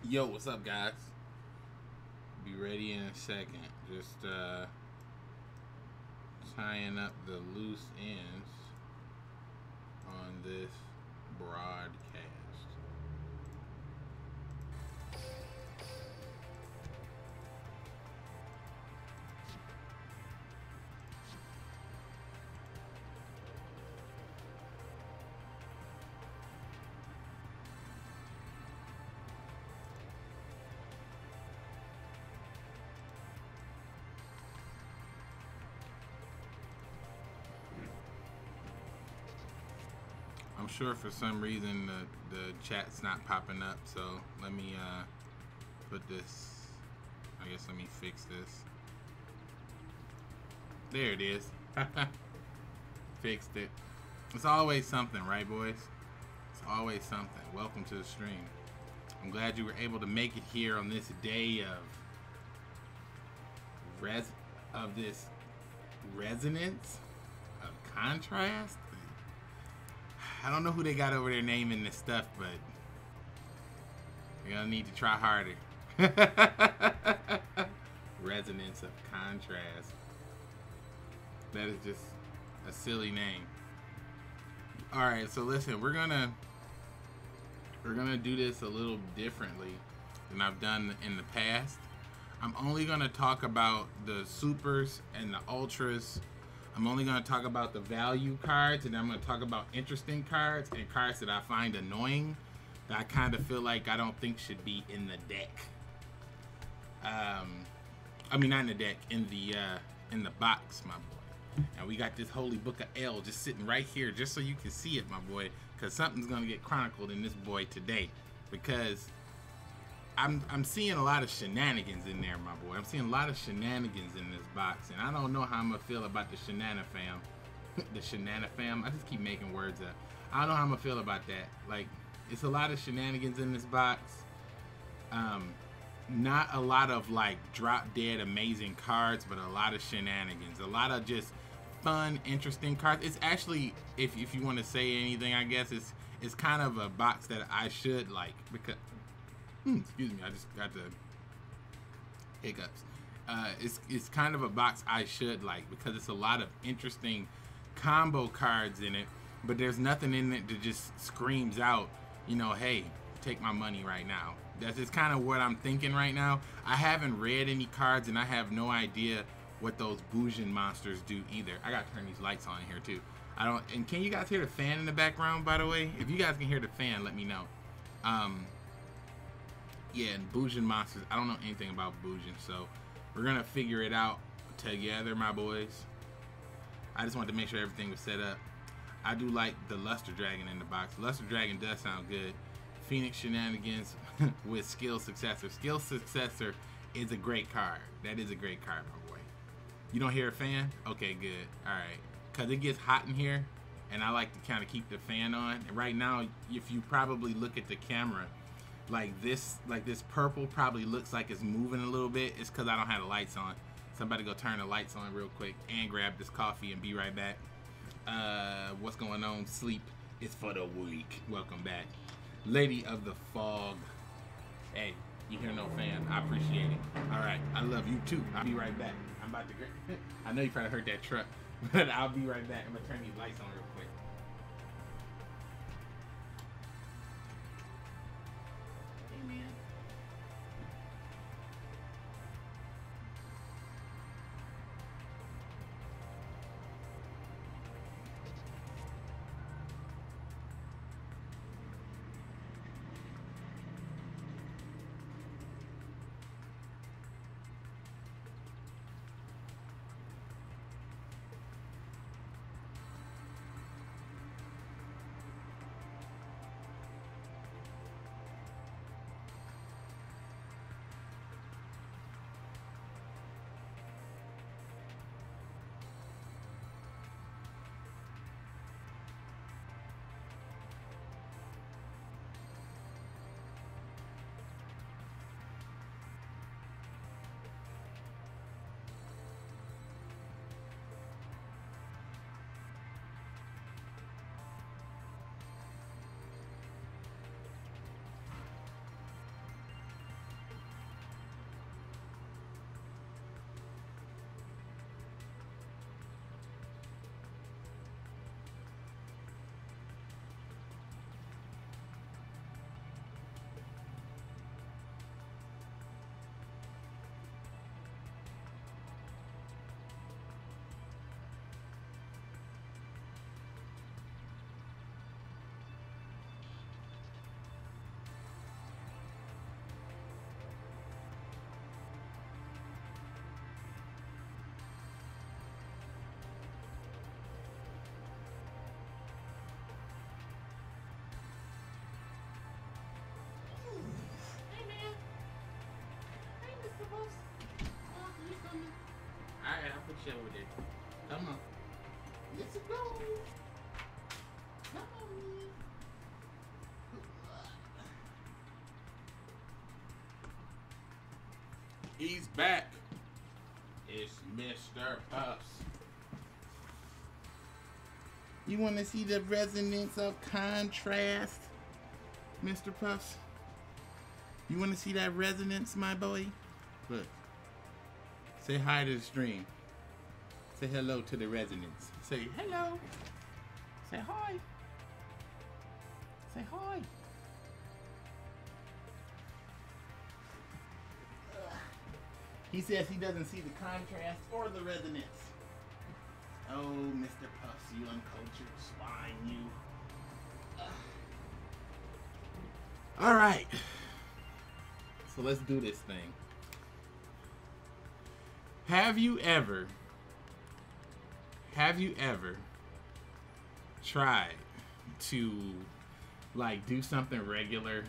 Yo, what's up, guys? Be ready in a second. Just tying up the loose ends on this broadcast. I'm sure for some reason the chat's not popping up, so let me put this, I guess let me fix this. There it is. Fixed it. It's always something, right, boys? It's always something. Welcome to the stream. I'm glad you were able to make it here on this day of this resonance of contrast. I don't know who they got over there naming this stuff, but you're gonna need to try harder. Resonance of contrast. That is just a silly name. Alright, so listen, we're gonna do this a little differently than I've done in the past. I'm only gonna talk about the supers and the ultras. I'm only going to talk about the value cards, and I'm going to talk about interesting cards and cards that I find annoying that I kind of feel like I don't think should be in the deck. I mean, not in the deck, in the box, my boy. And we got this holy book of L just sitting right here just so you can see it, my boy, because something's going to get chronicled in this boy today, because I'm seeing a lot of shenanigans in there, my boy. I'm seeing a lot of shenanigans in this box, and I don't know how I'm gonna feel about the shenanifam. The shenanifam. I just keep making words up. I don't know how I'm gonna feel about that. Like, it's a lot of shenanigans in this box. Not a lot of like drop dead amazing cards, but a lot of shenanigans. A lot of just fun, interesting cards. It's actually, if you want to say anything, I guess it's kind of a box that I should like, because. Excuse me, I just got the hiccups. It's kind of a box I should like, because it's a lot of interesting combo cards in it, but there's nothing in it that just screams out, you know, hey, take my money right now. That's just kind of what I'm thinking right now. I haven't read any cards, and I have no idea what those Bougian monsters do either. I gotta turn these lights on in here too. And can you guys hear the fan in the background, by the way? If you guys can hear the fan, let me know. Yeah, and Bougian monsters, I don't know anything about Bougian, so we're gonna figure it out together, my boys. I just wanted to make sure everything was set up. I do like the Luster Dragon in the box. Luster Dragon does sound good. Phoenix Shenanigans with Skill Successor. Skill Successor is a great card. That is a great card, my boy. You don't hear a fan? Okay, good. Alright. Because it gets hot in here, and I like to kind of keep the fan on. And right now, if you probably look at the camera, like this purple probably looks like it's moving a little bit. It's because I don't have the lights on. Somebody go turn the lights on real quick and grab this coffee and be right back. What's going on? Sleep is for the weak. Welcome back. Lady of the Fog. Hey, you hear no fan. I appreciate it. Alright, I love you too. I'll be right back. I'm about to I know you probably heard that truck, but I'll be right back. I'm gonna turn these lights on real quick. Puffs? Oh, you coming? Alright, I'll put you over there. Come on. Let's go. Come on, man. He's back. It's Mr. Puffs. You want to see the resonance of contrast, Mr. Puffs? You want to see that resonance, my boy? Look. Say hi to the stream. Say hello to the resonance. Say hello. Say hi. Say hi. He says he doesn't see the contrast or the resonance. Oh, Mr. Puffs, you uncultured swine, you. All right. So let's do this thing. Have you ever tried to like do something regular,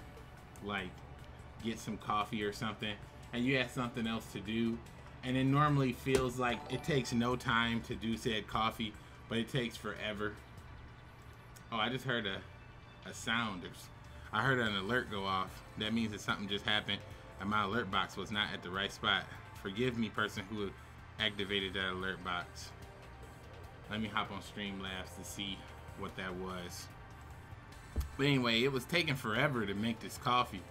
like get some coffee or something, and you had something else to do, and it normally feels like it takes no time to do said coffee, but it takes forever? Oh, I just heard a sound. I heard an alert go off. That means that something just happened and my alert box was not at the right spot. Forgive me, person who activated that alert box. Let me hop on Streamlabs to see what that was. But anyway, it was taking forever to make this coffee,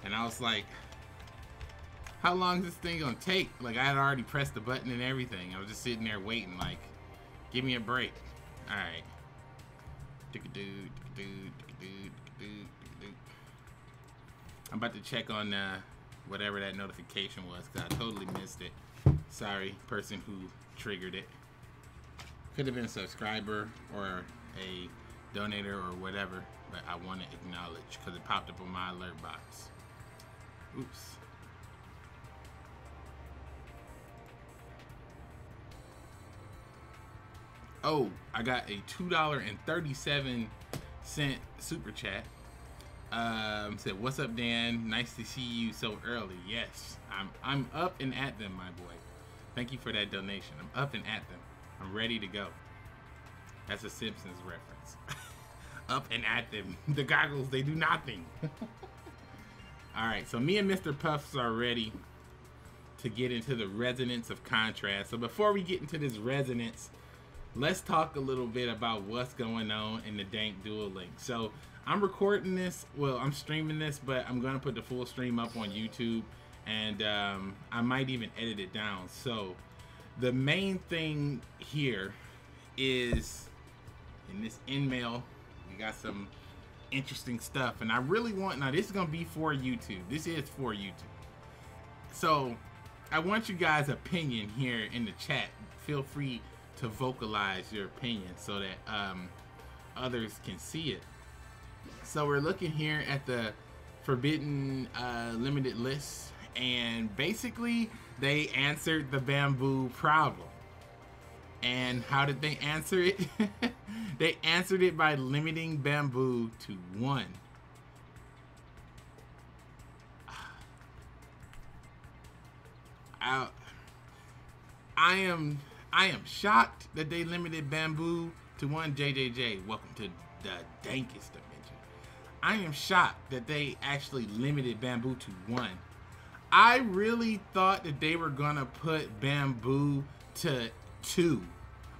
and I was like, how long is this thing gonna take? Like, I had already pressed the button and everything. I was just sitting there waiting, like, give me a break. All right. I'm about to check on whatever that notification was, because I totally missed it. Sorry, person who triggered it. Could have been a subscriber or a donator or whatever, but I want to acknowledge because it popped up on my alert box. Oops. Oh, I got a $2.37 super chat. Said, "What's up, Dan? Nice to see you so early." Yes, I'm up and at them, my boy. Thank you for that donation. I'm up and at them. I'm ready to go. That's a Simpsons reference. Up and at them. The goggles, they do nothing. All right, so me and Mr. Puffs are ready to get into the resonance of contrast. So before we get into this resonance, let's talk a little bit about what's going on in the dank Duel Links. So I'm recording this, well, I'm streaming this, but I'm gonna put the full stream up on YouTube, and I might even edit it down. So the main thing here is, in this in-mail, we got some interesting stuff, and I really want, now this is gonna be for YouTube. This is for YouTube. So I want you guys' opinion here in the chat. Feel free to vocalize your opinion so that others can see it. So we're looking here at the Forbidden limited list, and basically they answered the bamboo problem. And how did they answer it? They answered it by limiting bamboo to 1. I am shocked that they limited bamboo to 1. JJJ, welcome to the dankest dimension. I am shocked that they actually limited bamboo to 1. I really thought that they were gonna put bamboo to 2,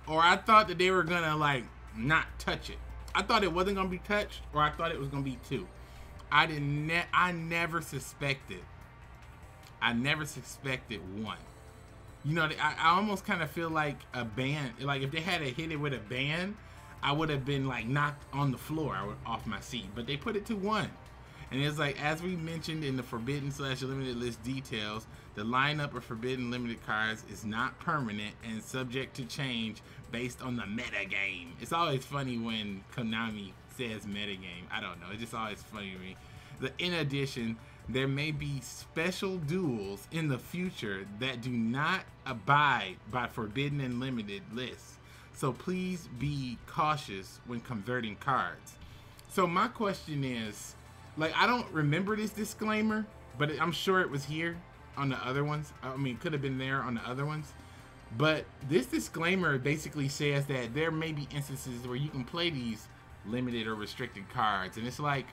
or I thought that they were gonna like not touch it. I thought it wasn't gonna be touched, or I thought it was gonna be 2. I never suspected 1. You know, I almost kind of feel like a ban, like if they had hit it with a ban, I would have been like knocked on the floor. I would off my seat, but they put it to 1. And it's like, as we mentioned in the Forbidden/limited list details, the lineup of Forbidden limited cards is not permanent and subject to change based on the metagame. It's always funny when Konami says metagame. I don't know. It's just always funny to me. In addition, there may be special duels in the future that do not abide by Forbidden and limited lists. So please be cautious when converting cards. So my question is, like, I don't remember this disclaimer, but I'm sure it was here. on the other ones. I mean, could have been there on the other ones. But this disclaimer basically says that there may be instances where you can play these limited or restricted cards, and it's like,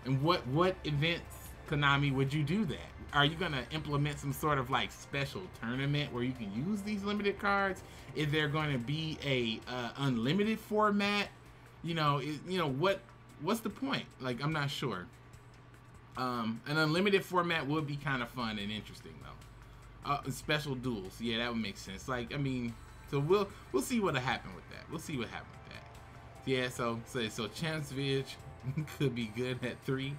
and what events, Konami, would you do that? Are you gonna implement some sort of like special tournament where you can use these limited cards? Is there going to be a unlimited format? You know, what's the point? Like, I'm not sure. An unlimited format would be kind of fun and interesting though. Special duels, yeah, that would make sense. Like, I mean, so we'll see what'll happen with that. We'll see what happens with that. Yeah, so Chazz could be good at 3.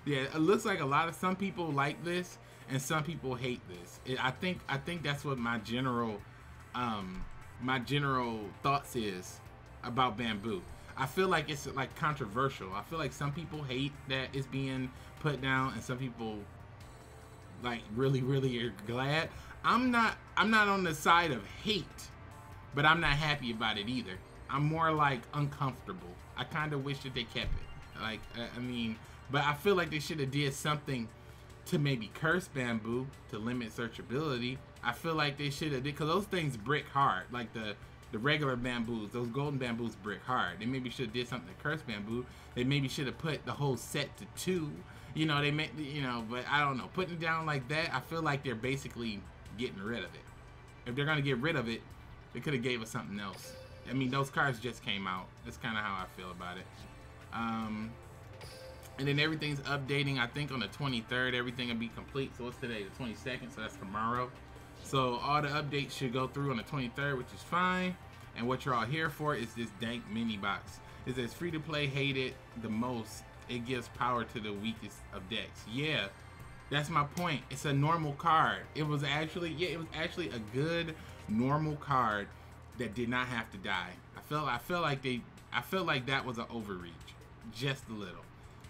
Yeah, it looks like some people like this and some people hate this. I think that's what my general thoughts is about Bamboo. I feel like it's like controversial. I feel like some people hate that it's being put down and some people like really are glad. I'm not on the side of hate, but I'm not happy about it either. I'm more like uncomfortable. I kind of wish that they kept it. Like, I mean, but I feel like they should have did something to maybe curse Bamboo to limit searchability. I feel like they should have did, because those things brick hard. Like the regular Bamboos, those golden Bamboos brick hard. They maybe should have did something to curse Bamboo. They maybe should have put the whole set to 2. You know, they make, you know, but I don't know. Putting it down like that, I feel like they're basically getting rid of it. If they're gonna get rid of it, they could have gave us something else. I mean, those cards just came out. That's kind of how I feel about it. And then everything's updating. I think on the 23rd, everything will be complete. So what's today? The 22nd. So that's tomorrow. So all the updates should go through on the 23rd, which is fine. And what you're all here for is this dank mini box. It says free to play, hated the most. It gives power to the weakest of decks. Yeah, that's my point. It's a normal card. It was actually, yeah, it was actually a good normal card that did not have to die. I feel like that was an overreach, just a little,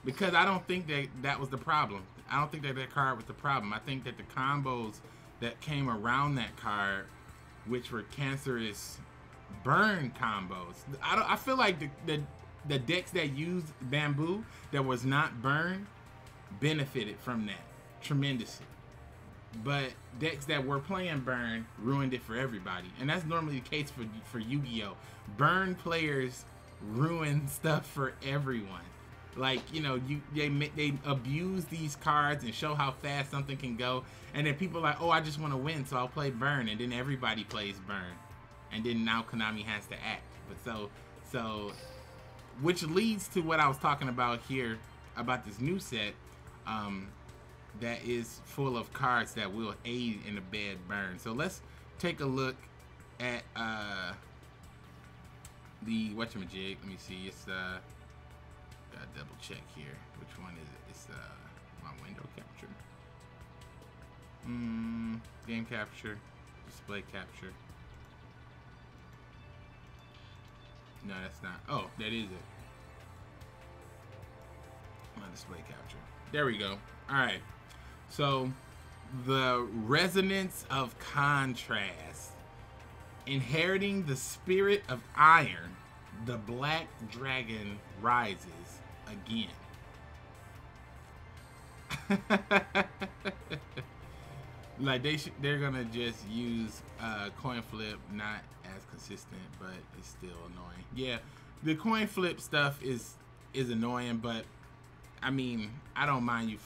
because I don't think that was the problem. I don't think that card was the problem. I think that the combos that came around that card, which were cancerous burn combos. I feel like the decks that used Bamboo that was not burned benefited from that tremendously. But decks that were playing burn ruined it for everybody. And that's normally the case for Yu-Gi-Oh! Burn players ruin stuff for everyone. Like, you know, they abuse these cards and show how fast something can go. And then people are like, oh, I just want to win, so I'll play burn. And then everybody plays burn. And then now Konami has to act. But so which leads to what I was talking about here about this new set that is full of cards that will aid in a bad burn. So let's take a look at the whatchamajig. Let me see. It's gotta double check here. Which one is it? It's my window capture, game capture, display capture. No, that's not. Oh, that is it. My display capture. There we go. All right. So, the resonance of contrast. Inheriting the spirit of iron, the black dragon rises again. Like they're gonna just use coin flip, not as consistent, but it's still annoying. Yeah, the coin flip stuff is annoying, but I mean, I don't mind you.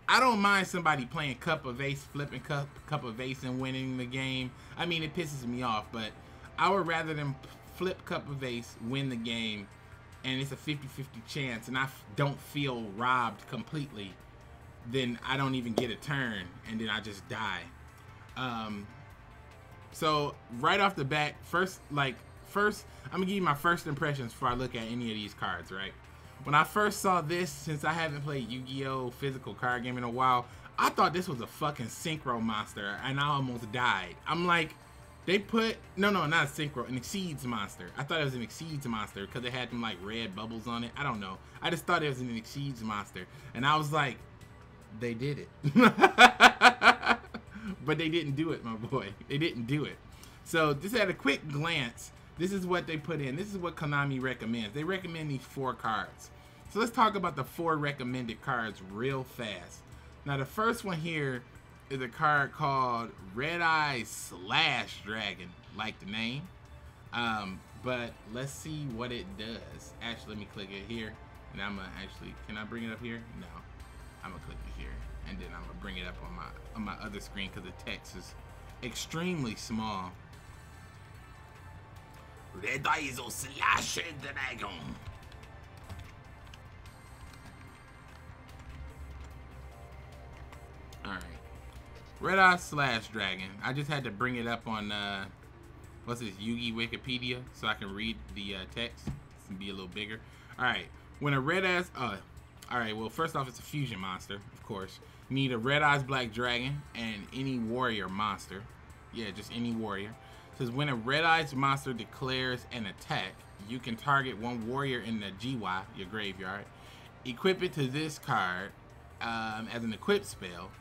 I don't mind somebody playing Cup of Ace, flipping Cup of Ace and winning the game. I mean, it pisses me off, but I would rather them flip Cup of Ace, win the game, and it's a 50-50 chance, and I don't feel robbed completely, then I don't even get a turn, and then I just die. So right off the bat, first, I'm gonna give you my first impressions before I look at any of these cards, right? When I first saw this, since I haven't played Yu-Gi-Oh! Physical card game in a while, I thought this was a fucking synchro monster, and I almost died. I'm like, they put, no, not a synchro, an Exceeds monster. I thought it was an Exceeds monster because it had them like red bubbles on it. I don't know. I just thought it was an Exceeds monster, and I was like, they did it. But they didn't do it, my boy. They didn't do it. So just at a quick glance, this is what they put in. This is what Konami recommends. They recommend these 4 cards. So let's talk about the 4 recommended cards real fast. Now the first one here is a card called Red Eye Slash Dragon, like the name. But let's see what it does. Actually, let me click it here. And I'm gonna actually, can I bring it up here? No. I'm gonna click it here. And then I'm gonna bring it up on my other screen because the text is extremely small. Red Eye Slash Dragon. Alright. Red Eye Slash Dragon. I just had to bring it up on what's this, Yuki Wikipedia, so I can read the text and be a little bigger. Alright. When a red eyes alright, well first off it's a fusion monster, of course. You need a red eyes black dragon and any warrior monster. Yeah, just any warrior. It says when a red eyes monster declares an attack, you can target one warrior in the GY, your graveyard. Equip it to this card as an equip spell.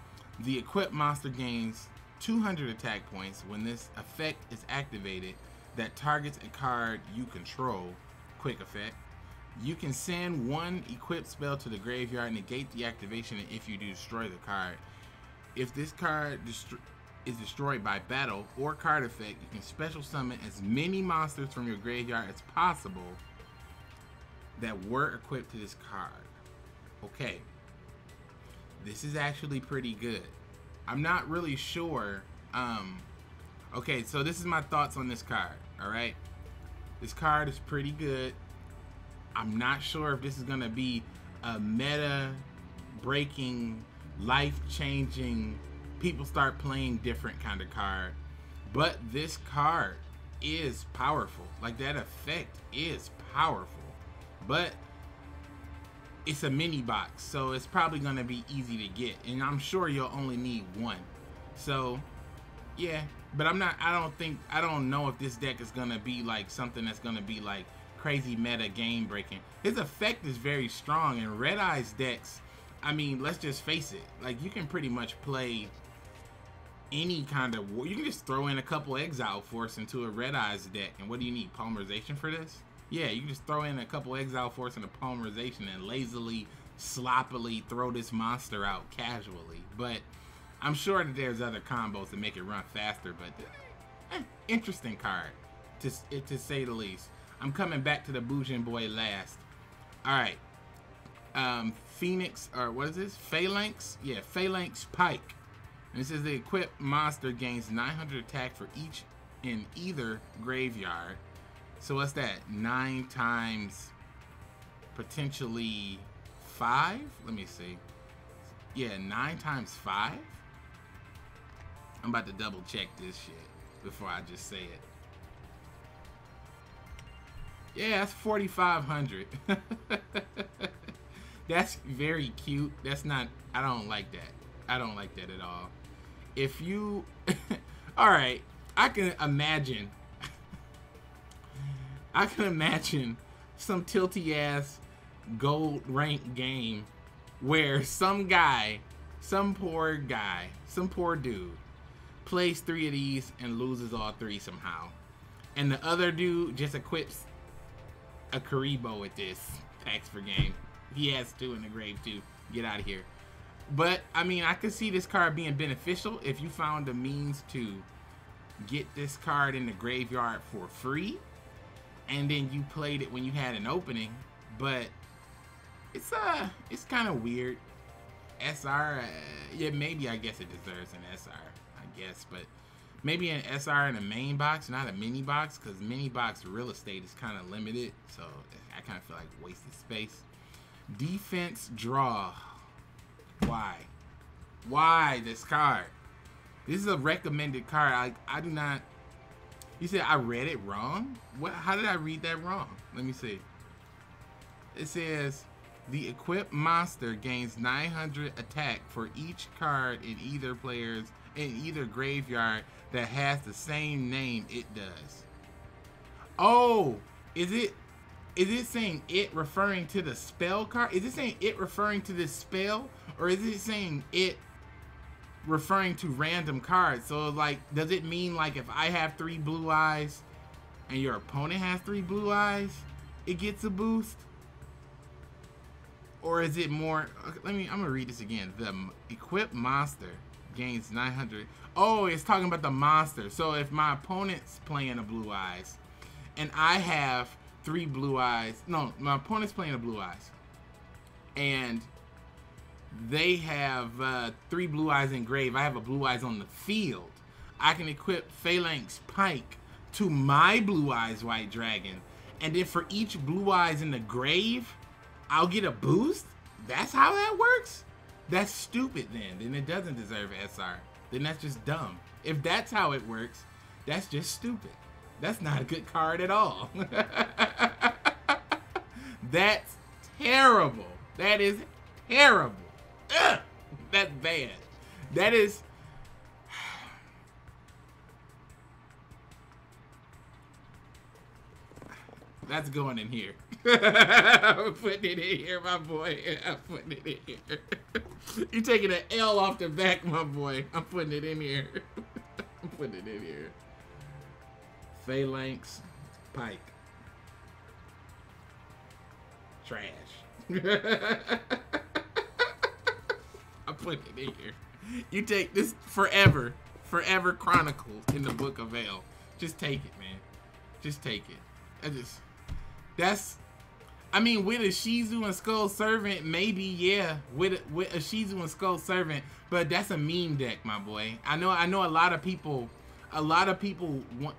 The equipped monster gains 200 attack points when this effect is activated that targets a card you control. Quick effect. You can send one equipped spell to the graveyard, negate the activation, and if you do, destroy the card. If this card is destroyed by battle or card effect, you can special summon as many monsters from your graveyard as possible that were equipped to this card. Okay. This is actually pretty good. I'm not really sure. Okay, so this is my thoughts on this card. Alright. This card is pretty good. I'm not sure if this is gonna be a meta breaking, life changing, people start playing different kind of card. But this card is powerful. Like, that effect is powerful. But it's a mini box, so it's probably gonna be easy to get, and I'm sure you'll only need one. So yeah, but I don't know if this deck is gonna be like something that's gonna be like crazy meta game breaking. His effect is very strong, and Red Eyes decks, I mean, let's just face it, like you can pretty much play any kind of war. You can just throw in a couple Exile Force into a Red Eyes deck, and what do you need, Polymerization for this? Yeah, you can just throw in a couple Exile Force and a Polymerization and lazily, sloppily throw this monster out casually. But I'm sure that there's other combos to make it run faster, but interesting card, to say the least. I'm coming back to the Boujin Boy last. Alright. Phoenix, or what is this? Phalanx? Yeah, Phalanx Pike. And this is the equipped monster gains 900 attack for each in either graveyard. So what's that? 9 times potentially 5? Let me see. Yeah, 9 times 5? I'm about to double check this shit before I just say it. Yeah, that's 4,500. That's very cute. That's not, I don't like that. I don't like that at all. If you, alright, I can imagine some tilty ass gold rank game where some guy, some poor dude plays 3 of these and loses all 3 somehow. And the other dude just equips a Karibo with this packs per game. He has 2 in the grave too. Get out of here. But I mean, I could see this card being beneficial if you found a means to get this card in the graveyard for free, and then you played it when you had an opening. But it's kind of weird. SR, yeah, maybe I guess it deserves an SR, I guess, but maybe an SR in a main box, not a mini box, because mini box real estate is kind of limited, so I kind of feel like wasted space. Defense draw. Why this card? This is a recommended card. I do not. You said I read it wrong? What? How did I read that wrong? Let me see. It says the equipped monster gains 900 attack for each card in either graveyard that has the same name it does. Oh, is it saying it referring to the spell card? Is it saying it referring to this spell, or is it saying it referring to random cards? So like, does it mean like if I have 3 blue eyes and your opponent has 3 blue eyes, it gets a boost? Or is it more? I'm gonna read this again. The equipped monster gains 900. Oh, it's talking about the monster. So if my opponent's playing a blue eyes, and I have 3 blue eyes. No, my opponent's playing a blue eyes, and they have 3 blue eyes engraved. I have a blue eyes on the field. I can equip Phalanx Pike to my blue eyes white dragon, and then for each blue eyes in the grave, I'll get a boost? That's how that works? That's stupid then. Then it doesn't deserve SR. Then that's just dumb. If that's how it works, that's just stupid. That's not a good card at all. That's terrible. That is terrible. Ugh, that's bad. That is... That's going in here. I'm putting it in here, my boy. I'm putting it in here. You're taking an L off the back, my boy. I'm putting it in here. I'm putting it in here. Phalanx Pike. Trash. I'm putting it in here. You take this forever chronicled in the Book of Ale. Just take it, man. Just take it. I mean, with a Shizu and Skull Servant, maybe, yeah. With a Shizu and Skull Servant, but that's a meme deck, my boy. I know a lot of people,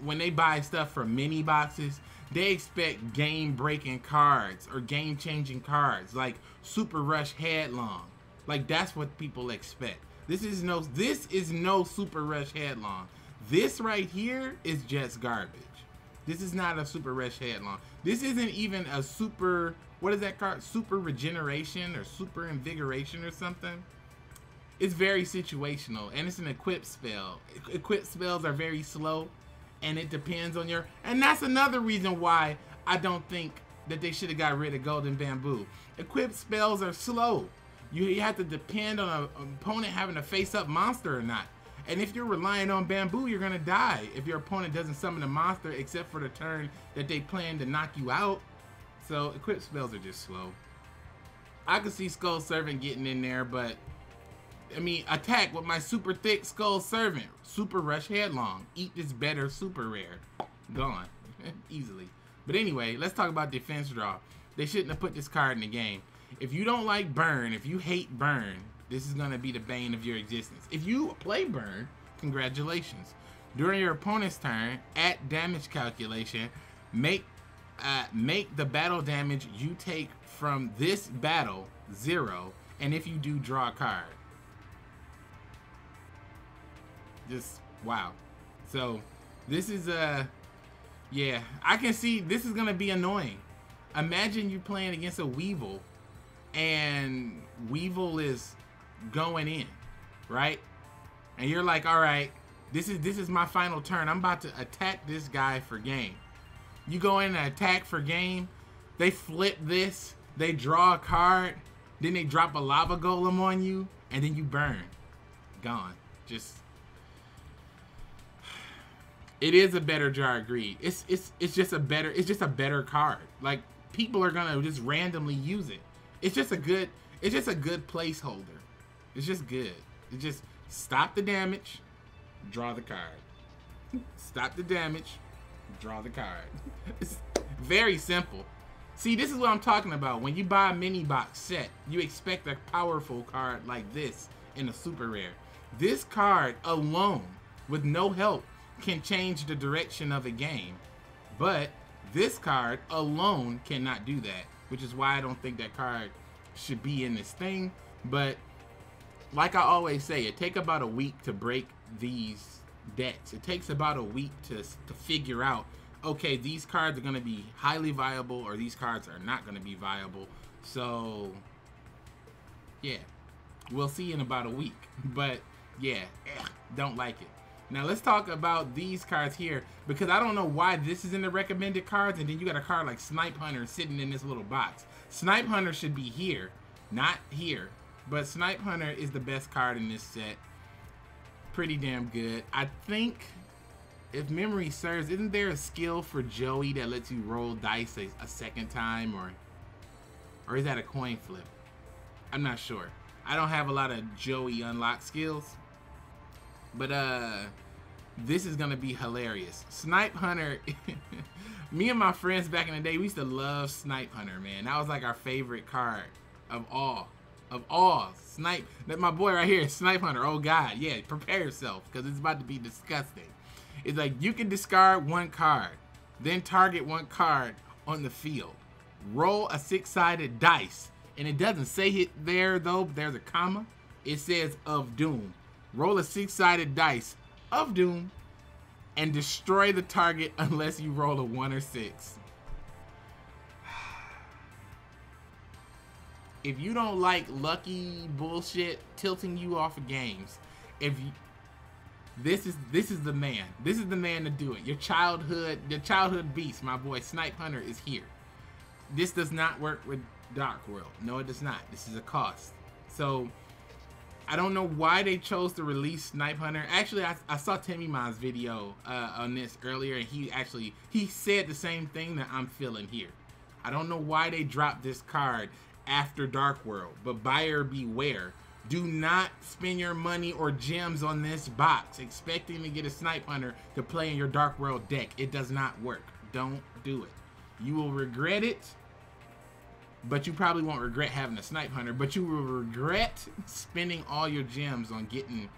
when they buy stuff from mini boxes, they expect game-breaking cards or game-changing cards, like Super Rush Headlong. Like, that's what people expect. This is no Super Rush Headlong. This right here is just garbage. This is not a Super Rush Headlong. This isn't even a super, what is that card? Super Regeneration or Super Invigoration or something. It's very situational, and it's an equip spell. Equip spells are very slow, and it depends on your, and that's another reason why I don't think that they should have got rid of Golden Bamboo. Equip spells are slow. You have to depend on an opponent having a face-up monster or not. And if you're relying on Bamboo, you're gonna die if your opponent doesn't summon a monster except for the turn that they plan to knock you out. So equip spells are just slow. I could see Skull Servant getting in there, but I mean, attack with my super thick Skull Servant. Super Rush Headlong. Eat this better super rare. Gone. Easily. But anyway, let's talk about defense draw. They shouldn't have put this card in the game. If you don't like burn, if you hate burn, this is going to be the bane of your existence. If you play burn, congratulations. During your opponent's turn, at damage calculation, make the battle damage you take from this battle 0, and if you do, draw a card. Just wow. So this is yeah, I can see this is gonna be annoying. Imagine you playing against a Weevil, and Weevil is going in, right? And you're like, all right, this is my final turn. I'm about to attack this guy for game. You go in and attack for game. They flip this. They draw a card. Then they drop a lava golem on you, and then you burn. Gone. Just. It is a better Jar of Greed. It's just a better card. Like, people are gonna just randomly use it. It's just a good placeholder. It's just good. It just stop the damage, draw the card. Stop the damage, draw the card. It's very simple. See, this is what I'm talking about. When you buy a mini box set, you expect a powerful card like this in a super rare. This card alone, with no help, can change the direction of a game. But this card alone cannot do that, which is why I don't think that card should be in this thing. But like I always say, it takes about a week to break these decks. It takes about a week to figure out, okay, these cards are going to be highly viable or these cards are not going to be viable. So yeah, we'll see in about a week. But yeah, don't like it. Now let's talk about these cards here, because I don't know why this is in the recommended cards, and then you got a card like Snipe Hunter sitting in this little box. Snipe Hunter should be here, not here. But Snipe Hunter is the best card in this set. Pretty damn good. I think, if memory serves, isn't there a skill for Joey that lets you roll dice a second time, or is that a coin flip? I'm not sure. I don't have a lot of Joey unlock skills. But this is gonna be hilarious. Snipe Hunter. Me and my friends back in the day, we used to love Snipe Hunter, man. That was like our favorite card of all. Of all. Snipe. That my boy right here, Snipe Hunter. Oh God, yeah. Prepare yourself, because it's about to be disgusting. It's like you can discard one card, then target one card on the field. Roll a 6-sided dice, and it doesn't say it there though. But there's a comma. It says of doom. Roll a 6-sided dice of doom and destroy the target unless you roll a 1 or 6. If you don't like lucky bullshit tilting you off of games, if you, this is the man. This is the man to do it. Your childhood beast, my boy Snipe Hunter, is here. This does not work with Dark World. No, it does not. This is a cost. So I don't know why they chose to release Snipe Hunter. Actually, I saw Timmy Ma's video on this earlier, and he said the same thing that I'm feeling here. I don't know why they dropped this card after Dark World, but buyer beware. Do not spend your money or gems on this box expecting to get a Snipe Hunter to play in your Dark World deck. It does not work. Don't do it. You will regret it. But you probably won't regret having a Snipe Hunter, but you will regret spending all your gems on getting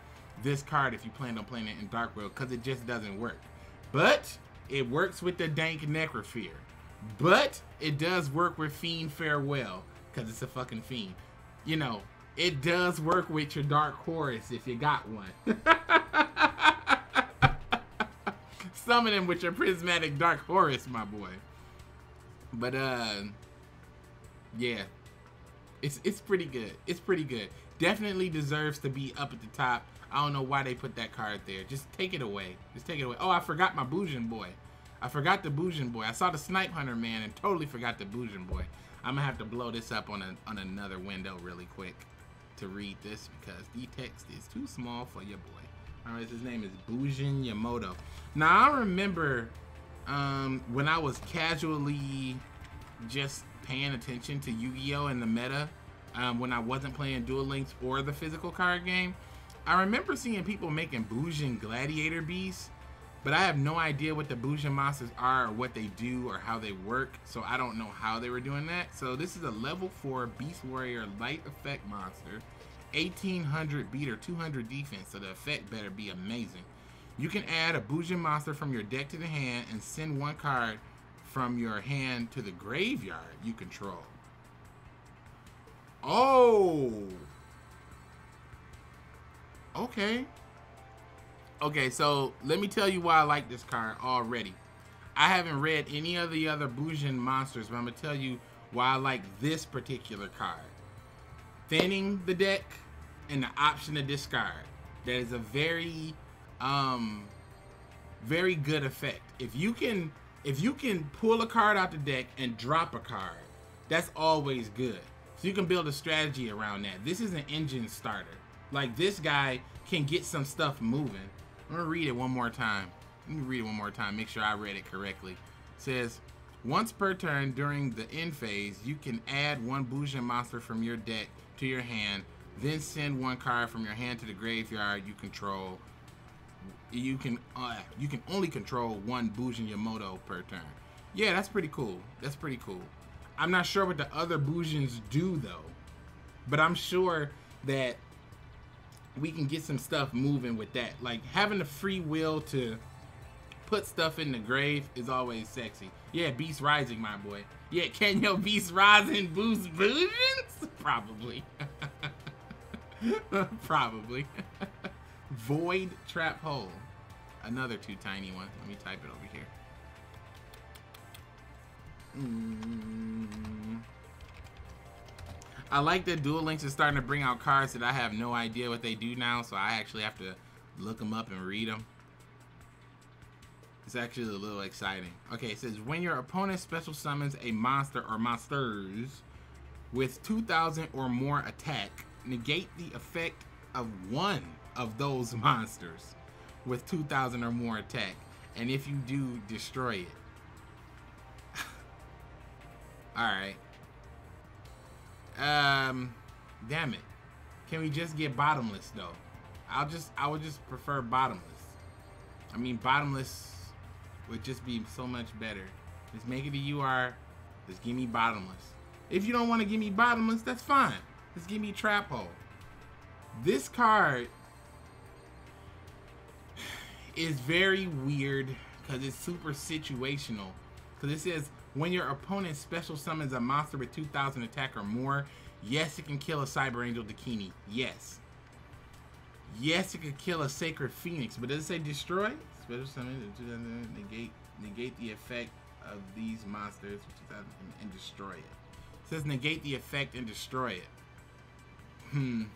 this card if you plan on playing it in Dark World, because it just doesn't work. But it works with the dank Necrophere. But it does work with Fiend Farewell, because it's a fucking Fiend. You know, it does work with your Dark Horus if you got one. Summon him with your Prismatic Dark Horus, my boy. But yeah, it's pretty good. It's pretty good. Definitely deserves to be up at the top. I don't know why they put that card there. Just take it away. Just take it away. Oh, I forgot my Boujin boy. I forgot the Boujin boy. I saw the Snipe Hunter man and totally forgot the Boujin boy. I'm gonna have to blow this up on another window really quick to read this, because the text is too small for your boy. All right, his name is Boujin Yamoto. Now I remember when I was casually just paying attention to Yu-Gi-Oh! In the meta, when I wasn't playing Duel Links or the physical card game, I remember seeing people making Boujin Gladiator Beasts, but I have no idea what the Boujin monsters are or what they do or how they work, so I don't know how they were doing that. So this is a level 4 Beast Warrior light effect monster, 1800 beat or 200 defense, so the effect better be amazing. You can add a Boujin monster from your deck to the hand and send one card from your hand to the graveyard you control. Oh, okay. Okay, so let me tell you why I like this card already. I haven't read any of the other Boujin monsters, but I'm gonna tell you why I like this particular card. Thinning the deck and the option to discard. That is a very very good effect. If you can pull a card out the deck and drop a card, that's always good. So you can build a strategy around that. This is an engine starter. Like, this guy can get some stuff moving. I'm gonna read it one more time. Let me read it one more time, make sure I read it correctly. It says, once per turn during the end phase, you can add one Boujin monster from your deck to your hand, then send one card from your hand to the graveyard you control. You can only control one Boujin Yamoto per turn. Yeah, that's pretty cool. That's pretty cool. I'm not sure what the other Boujins do though, but I'm sure that we can get some stuff moving with that. Like, having the free will to put stuff in the grave is always sexy. Yeah, Beast Rising, my boy. Yeah, can your Beast Rising boost Boujins? Probably. Probably. Void Trap Hole. Another 2 tiny ones. Let me type it over here. I like that Duel Links is starting to bring out cards that I have no idea what they do now, so I actually have to look them up and read them. It's actually a little exciting. Okay, it says when your opponent special summons a monster or monsters with 2,000 or more attack, negate the effect of one of those monsters with 2,000 or more attack, and if you do, destroy it. All right. Damn it. Can we just get bottomless though? I would just prefer bottomless. I mean, bottomless would just be so much better. Just make it a UR. Just give me bottomless. If you don't want to give me bottomless, that's fine. Just give me trap hole. This card is very weird because it's super situational. Because it says when your opponent special summons a monster with 2,000 attack or more, yes, it can kill a Cyber Angel Dakini. Yes. Yes, it could kill a Sacred Phoenix, but does it say destroy? Special summon negate the effect of these monsters and destroy it. It says negate the effect and destroy it.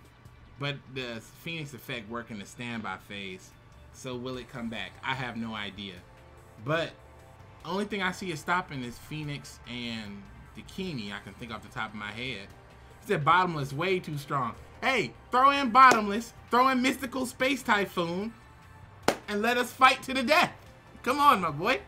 But the Phoenix effect work in the standby phase. So will it come back? I have no idea. But only thing I see is stopping is Phoenix and Dakini. I can think off the top of my head. It said bottomless way too strong. Hey, throw in bottomless, throw in mystical space typhoon, and let us fight to the death. Come on, my boy.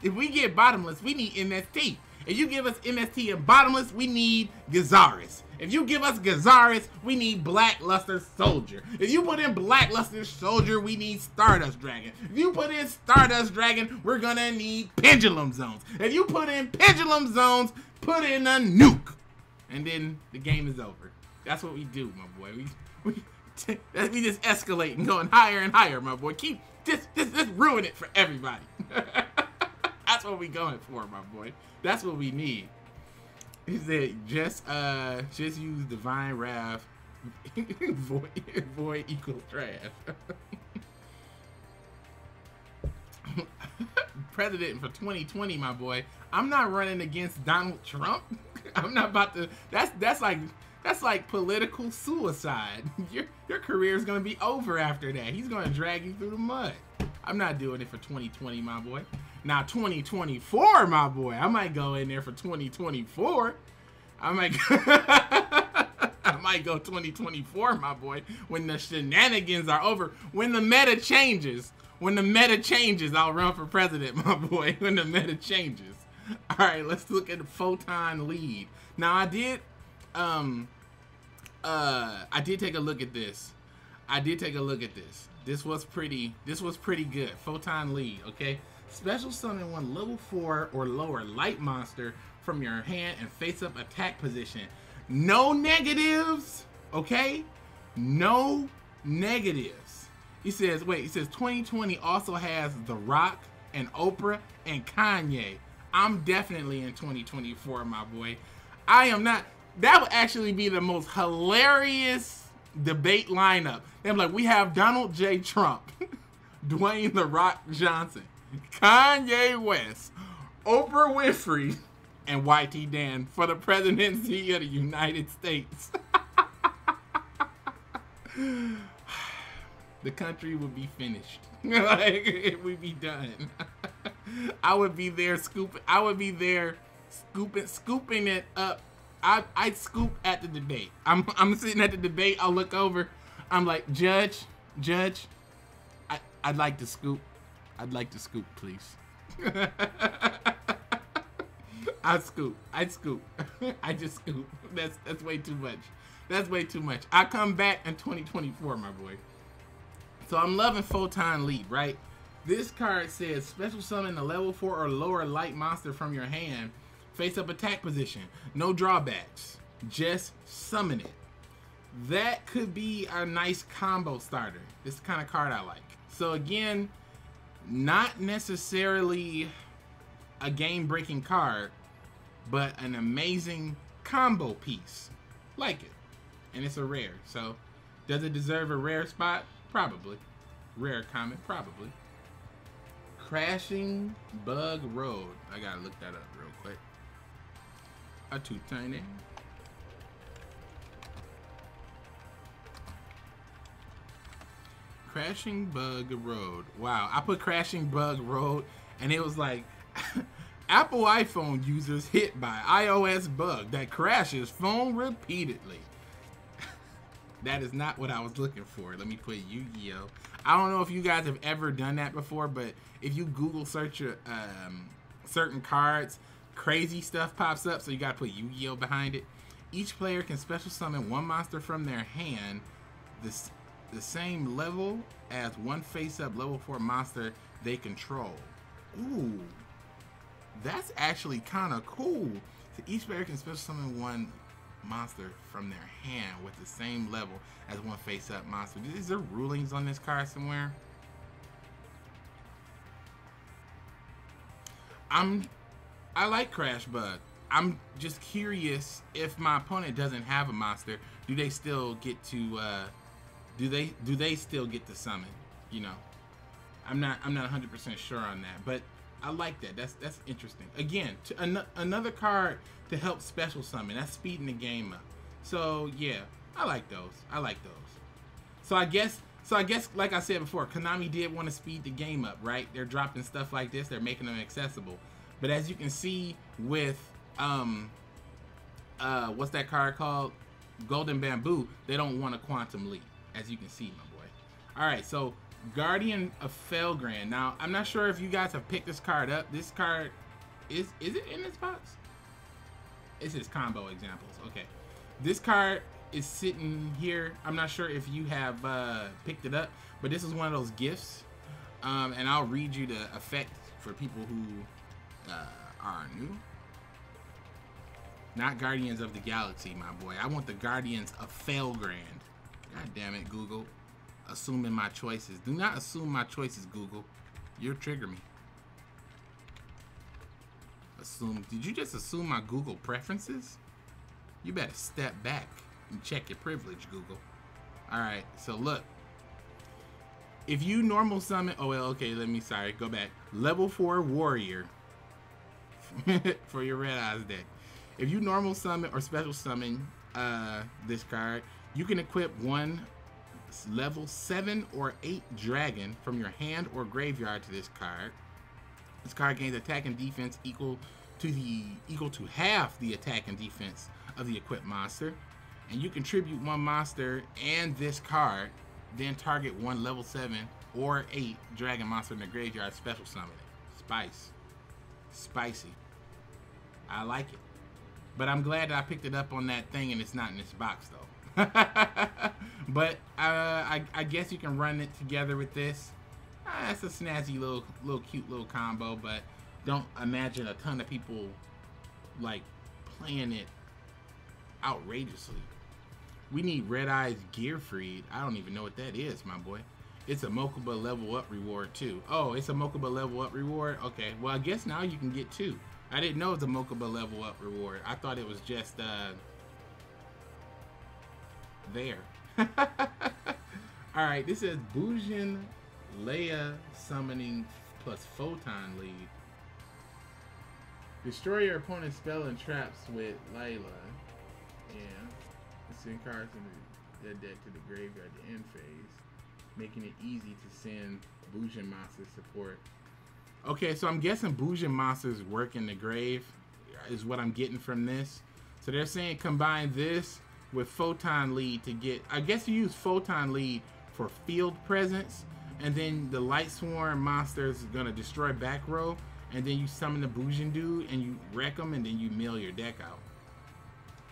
If we get bottomless, we need MST. If you give us MST and bottomless, we need Gazaris. If you give us Gazaris, we need Blackluster Soldier. If you put in Blackluster Soldier, we need Stardust Dragon. If you put in Stardust Dragon, we're gonna need Pendulum Zones. If you put in Pendulum Zones, put in a nuke. And then the game is over. That's what we do, my boy. We just escalate and going higher and higher, my boy. Just ruin it for everybody. That's what we going for, my boy. That's what we need. He said, just use Divine Wrath. Void equals trash. President for 2020, my boy. I'm not running against Donald Trump. I'm not about to. That's like political suicide. Your career is gonna be over after that. He's gonna drag you through the mud. I'm not doing it for 2020, my boy. Now 2024, my boy. I might go in there for 2024. I might go 2024, my boy. When the shenanigans are over, when the meta changes. When the meta changes, I'll run for president, my boy. When the meta changes. All right, let's look at the Photon lead. Now I did take a look at this. This was pretty good. Photon lead, okay? Special summon one level 4 or lower light monster from your hand and face up attack position. No negatives, okay? No negatives. He says 2020 also has The Rock and Oprah and Kanye. I'm definitely in 2024, my boy. I am not. That would actually be the most hilarious debate lineup. They're like, we have Donald J. Trump, Dwayne The Rock Johnson, Kanye West, Oprah Winfrey, and YTDan for the presidency of the United States. The country would be finished. Like, it would be done. I would be there scooping. I would be there scooping it up. I'd scoop at the debate. I'm sitting at the debate. I'll look over. I'm like, Judge, I'd like to scoop. I'd like to scoop, please. I'd scoop. I just scoop. That's way too much. That's way too much. I come back in 2024, my boy. So I'm loving Photon Leap, right? This card says special summon a level 4 or lower light monster from your hand. Face up attack position. No drawbacks. Just summon it. That could be a nice combo starter. This is the kind of card I like. So again, not necessarily a game-breaking card, but an amazing combo piece. Like it. And it's a rare. So does it deserve a rare spot? Probably. Rare comment? Probably. Crashing Bug Road. I gotta look that up real quick. A too tiny. Crashing Bug Road. Wow, I put Crashing Bug Road and it was like Apple iPhone users hit by iOS bug that crashes phone repeatedly. That is not what I was looking for. Let me put Yugioh. I don't know if you guys have ever done that before, but if you Google search your, certain cards, crazy stuff pops up, so you gotta put Yugioh behind it. Each player can special summon one monster from their hand, the same level as one face-up level 4 monster they control. Ooh, that's actually kind of cool. So each player can special summon one monster from their hand with the same level as one face-up monster. Is there rulings on this card somewhere? I like Crash Bug. I'm just curious, if my opponent doesn't have a monster, do they still get to do they still get to summon? You know, I'm not 100% sure on that, but I like that. That's interesting. Again, another card to help special summon. That's speeding the game up. So yeah, I like those. So I guess, like I said before, Konami did want to speed the game up, right? They're dropping stuff like this. They're making them accessible. But as you can see with what's that card called? Golden Bamboo. They don't want a Quantum Leap, as you can see, my boy. All right, so Guardian of Felgrand. Now, I'm not sure if you guys have picked this card up. This card is it in this box? It says combo examples. Okay, this card is sitting here. I'm not sure if you have picked it up, but this is one of those gifts, and I'll read you the effect for people who are new. Not Guardians of the Galaxy, my boy. I want the Guardians of Felgrand. God damn it, Google. Assuming my choices. Do not assume my choices, Google. You'll trigger me. Assume. Did you just assume my Google preferences? You better step back and check your privilege, Google. Alright, so look. If you normal summon... Oh, well, okay, sorry, go back. Level 4 Warrior. For your Red Eyes deck. If you normal summon or special summon this card, you can equip one level 7 or 8 dragon from your hand or graveyard to this card. This card gains attack and defense equal to half the attack and defense of the equipped monster. And you contribute one monster and this card, then target one level 7 or 8 dragon monster in the graveyard, special summon it. Spicy. I like it. But I'm glad that I picked it up on that thing and it's not in this box though. But I guess you can run it together with this. It's a snazzy little cute little combo, but don't imagine a ton of people like playing it outrageously. We need Red Eyes Gearfried. I don't even know what that is, my boy. It's a Mokuba level up reward too. Oh, it's a Mokuba level up reward? Okay, well I guess now you can get 2. I didn't know it was a Mokuba level up reward. I thought it was just there. Alright, this is Bujin Leia summoning plus Photon lead. Destroy your opponent's spell and traps with Layla. Yeah. Send cards in the deck to the graveyard at the end phase, making it easy to send Bujin monster support. Okay, so I'm guessing Bujin monsters work in the grave is what I'm getting from this. So they're saying combine this with Photon lead to get, I guess you use Photon lead for field presence, and then the Light Swarm monster is gonna destroy back row, and then you summon the Bujin dude and you wreck them, and then you mill your deck out.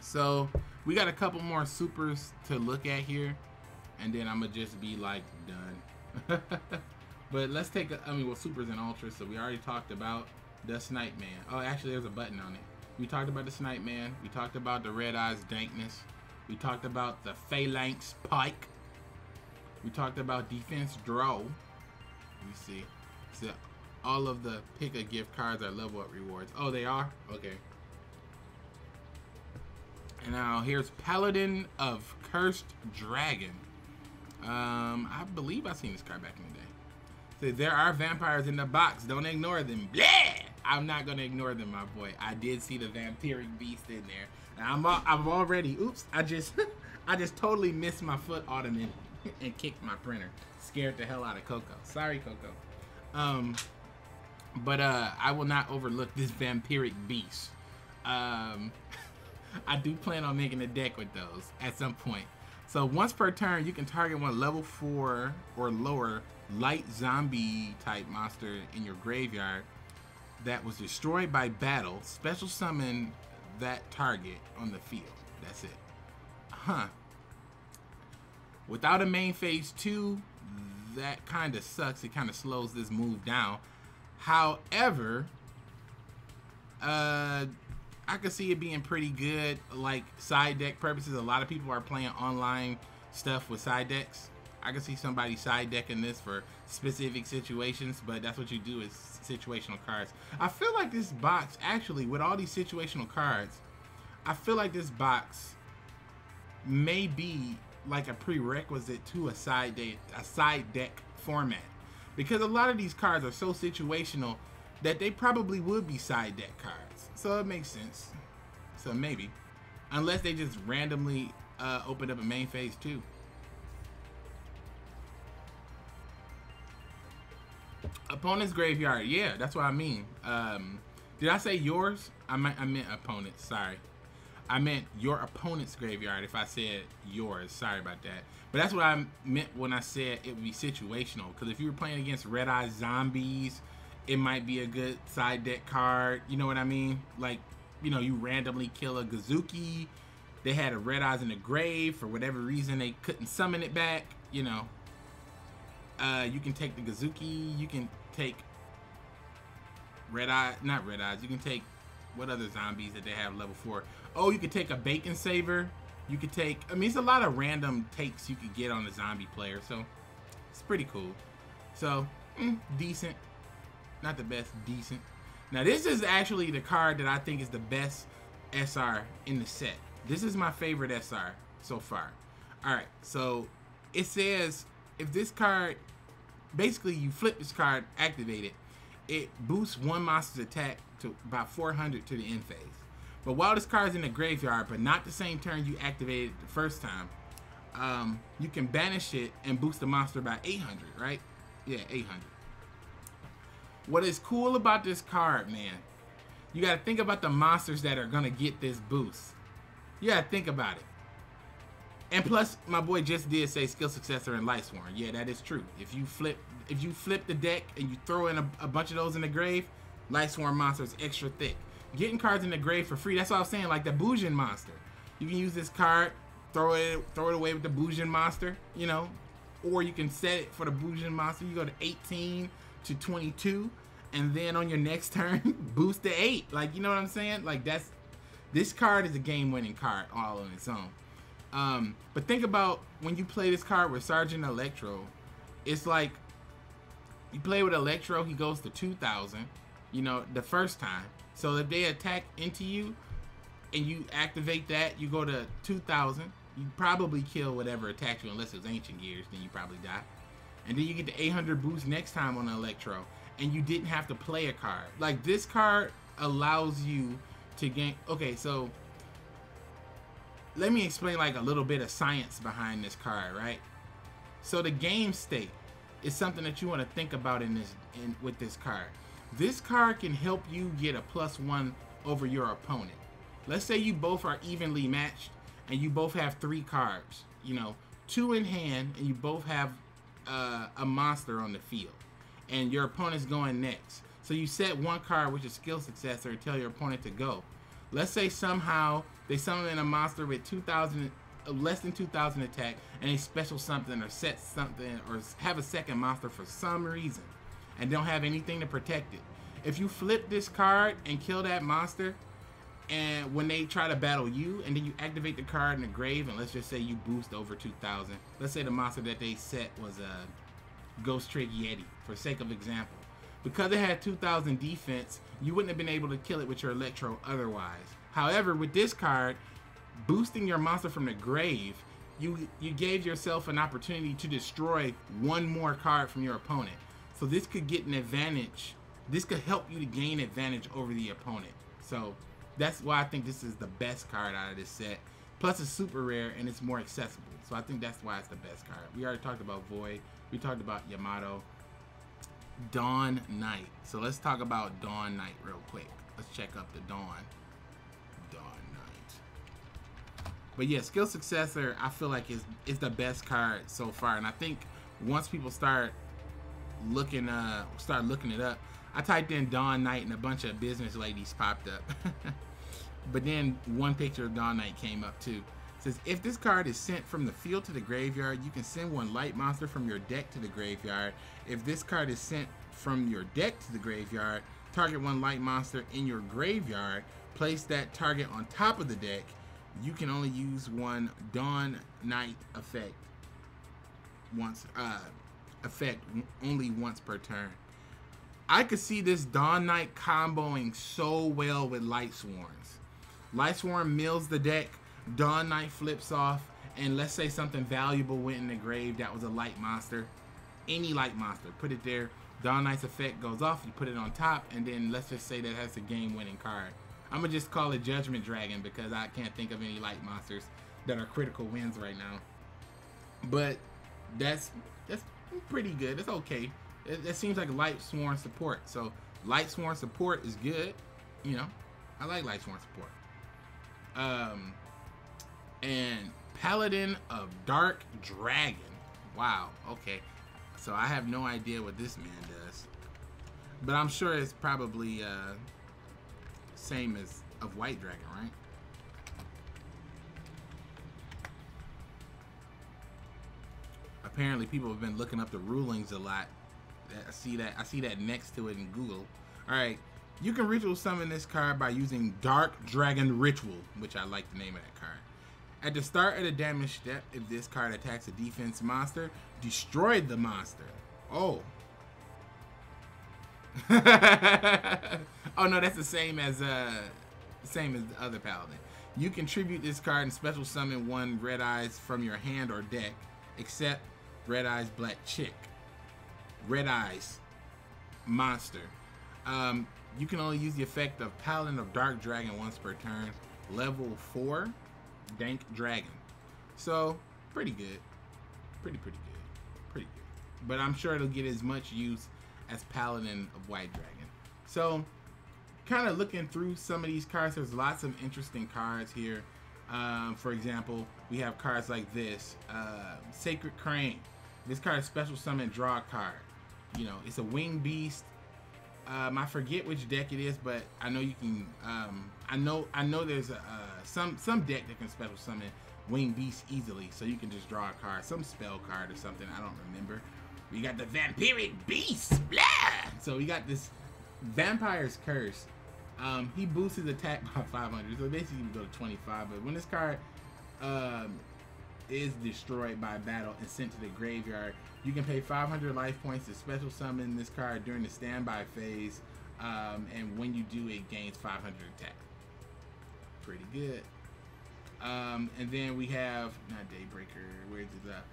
So we got a couple more supers to look at here, and then I'm gonna just be like done. But let's take supers and ultras. So we already talked about the Snipe Man. Oh, actually there's a button on it. We talked about the Snipe Man. We talked about the Red Eyes Dankness. We talked about the Phalanx Pike. We talked about Defense Draw. Let me see. So all of the pick a gift cards are level up rewards. Oh, they are? Okay. And now here's Paladin of Cursed Dragon. I believe I've seen this card back in the day. So there are vampires in the box. Don't ignore them. Blah! I'm not gonna ignore them, my boy. I did see the vampiric beast in there. And I'm already. Oops! I just totally missed my foot ottoman and kicked my printer. Scared the hell out of Coco. Sorry, Coco. But I will not overlook this vampiric beast. I do plan on making a deck with those at some point. So once per turn, you can target one level 4 or lower light zombie type monster in your graveyard that was destroyed by battle. Special summon that target on the field. That's it. Huh. Without a main phase 2, that kind of sucks. It kind of slows this move down. However, I could see it being pretty good, like side deck purposes. A lot of people are playing online stuff with side decks. I could see somebody side decking this for specific situations, but that's what you do is situational cards. I feel like this box, actually, with all these situational cards, I feel like this box may be like a prerequisite to a side deck format, because a lot of these cards are so situational that they probably would be side deck cards. So it makes sense. So maybe, unless they just randomly open up a main phase 2. Opponent's graveyard, yeah, that's what I mean. Did I say yours? I meant opponent. Sorry, I meant your opponent's graveyard. If I said yours, sorry about that. But that's what I meant when I said it would be situational. Because if you were playing against Red Eye Zombies, it might be a good side deck card. You know what I mean? Like, you know, you randomly kill a Gazuki. They had a Red Eyes in the grave for whatever reason. They couldn't summon it back. You know. You can take the Gazuki. You can take not Red Eyes. You can take, what other zombies that they have level 4? Oh, you could take a Bacon Saver. You could take, I mean, it's a lot of random takes you could get on a zombie player. So, it's pretty cool. So, decent. Not the best, decent. Now, this is actually the card that I think is the best SR in the set. This is my favorite SR so far. Alright, so it says if this card, basically you flip this card, activate it, it boosts one monster's attack to about 400 to the end phase. But while this card is in the graveyard, but not the same turn you activated it the first time, you can banish it and boost the monster by 800, right? Yeah, 800. What is cool about this card, man, you gotta think about the monsters that are gonna get this boost. You gotta think about it. And plus, my boy just did say Skill Successor and Lightsworn. Yeah, that is true. If you flip the deck and you throw in a bunch of those in the grave, Lightsworn monster is extra thick. Getting cards in the grave for free, that's what I was saying, like the Bujin monster. You can use this card, throw it away with the Bujin monster, you know, or you can set it for the Bujin monster. You go to 18 to 22, and then on your next turn, boost to 8. Like, you know what I'm saying? Like, this card is a game-winning card all on its own. But think about when you play this card with Sergeant Electro, it's like you play with Electro, he goes to 2,000, you know, the first time. So if they attack into you and you activate that, you go to 2,000, you probably kill whatever attacks you, unless it was Ancient Gears, then you probably die. And then you get the 800 boost next time on the Electro, and you didn't have to play a card. Like, this card allows you to gain. Okay, so let me explain like a little bit of science behind this card, right? So the game state is something that you want to think about with this card. This card can help you get a +1 over your opponent. Let's say you both are evenly matched and you both have 3 cards, you know, 2 in hand, and you both have a monster on the field, and your opponent's going next. So you set one card, which is Skill Successor, and tell your opponent to go. Let's say somehow they summon in a monster with 2,000, less than 2,000 attack, and they special something or set something or have a second monster for some reason, and don't have anything to protect it. If you flip this card and kill that monster, and when they try to battle you, and then you activate the card in the grave, and let's just say you boost over 2,000. Let's say the monster that they set was a Ghost Trick Yeti, for sake of example. Because it had 2,000 defense, you wouldn't have been able to kill it with your Electro otherwise. However, with this card, boosting your monster from the grave, you gave yourself an opportunity to destroy one more card from your opponent. So this could get an advantage. This could help you to gain advantage over the opponent. So that's why I think this is the best card out of this set. Plus it's super rare and it's more accessible. So I think that's why it's the best card. We already talked about Void. We talked about Yamato. Dawn Knight. So let's talk about Dawn Knight real quick. Let's check up the Dawn Knight. But yeah, Skill Successor, I feel like is the best card so far. And I think once people start looking it up, I typed in Dawn Knight and a bunch of business ladies popped up. But then one picture of Dawn Knight came up too. It says, if this card is sent from the field to the graveyard, you can send one light monster from your deck to the graveyard. If this card is sent from your deck to the graveyard, target one light monster in your graveyard, place that target on top of the deck. You can only use one Dawn Knight effect only once per turn. I could see this Dawn Knight comboing so well with Light Swarms. Light Swarm mills the deck, Dawn Knight flips off, and let's say something valuable went in the grave that was a light monster. Any light monster, put it there. Dawn Knight's effect goes off, you put it on top, and then let's just say that has a game-winning card. I'm gonna just call it Judgment Dragon because I can't think of any light monsters that are critical wins right now. But that's pretty good. It's okay. It seems like Light Swarm support. So Light Swarm support is good. You know, I like Light Swarm support. And Paladin of Dark Dragon. Wow. Okay. So I have no idea what this man does, but I'm sure it's probably same as of White Dragon, right? Apparently, people have been looking up the rulings a lot. I see that next to it in Google. All right, you can ritual summon this card by using Dark Dragon Ritual, which I like the name of that card. At the start of the damage step, if this card attacks a defense monster, destroy the monster. Oh. Oh no, that's the same as the other Paladin. You contribute this card and special summon one Red Eyes from your hand or deck, except Red Eyes Black Chick. Red Eyes monster. You can only use the effect of Paladin of Dark Dragon once per turn. Level 4, Dank Dragon. So pretty good, pretty good. But I'm sure it'll get as much use as Paladin of White Dragon. So kind of looking through some of these cards, there's lots of interesting cards here. For example, we have cards like this, Sacred Crane. This card is special summon, draw a card. You know, it's a winged beast. I forget which deck it is, but I know you can. I know there's some deck that can special summon winged beast easily, so you can just draw a card, some spell card or something. I don't remember. We got the Vampiric Beast, blah! So we got this Vampire's Curse. He boosts his attack by 500, so basically you can go to 25. But when this card is destroyed by battle and sent to the graveyard, you can pay 500 life points to special summon this card during the standby phase, and when you do, it gains 500 attack. Pretty good. And then we have, not Daybreaker, where's it up?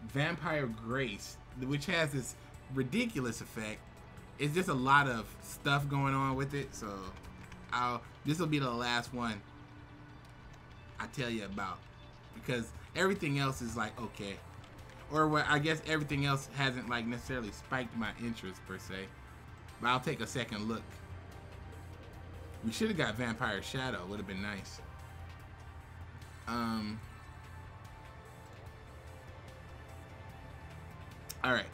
Vampire Grace, which has this ridiculous effect. It's just a lot of stuff going on with it, so this will be the last one I tell you about, because everything else is like okay, or what, I guess everything else hasn't like necessarily spiked my interest per se, but I'll take a second look. We should have got Vampire Shadow, would have been nice. Alright.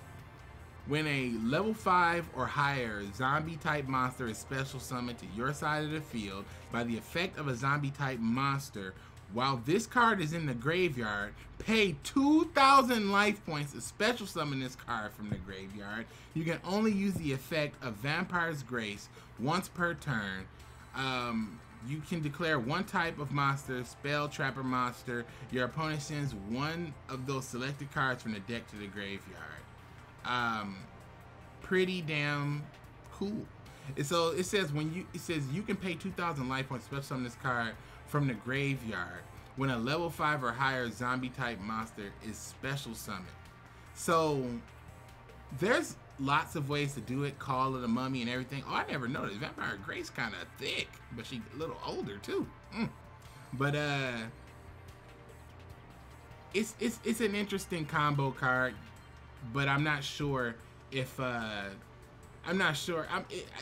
When a level 5 or higher zombie type monster is special summoned to your side of the field by the effect of a zombie type monster, while this card is in the graveyard, pay 2,000 life points to special summon this card from the graveyard. You can only use the effect of Vampire's Grace once per turn. You can declare one type of monster, spell, trapper monster. Your opponent sends one of those selected cards from the deck to the graveyard. Pretty damn cool. And so it says you can pay 2,000 life points to special summon this card from the graveyard when a level 5 or higher zombie type monster is special summoned. So there's lots of ways to do it. Call of the Mummy and everything. Oh, I never noticed. Vampire Grace kind of thick, but she's a little older too. But it's an interesting combo card, but I'm not sure if it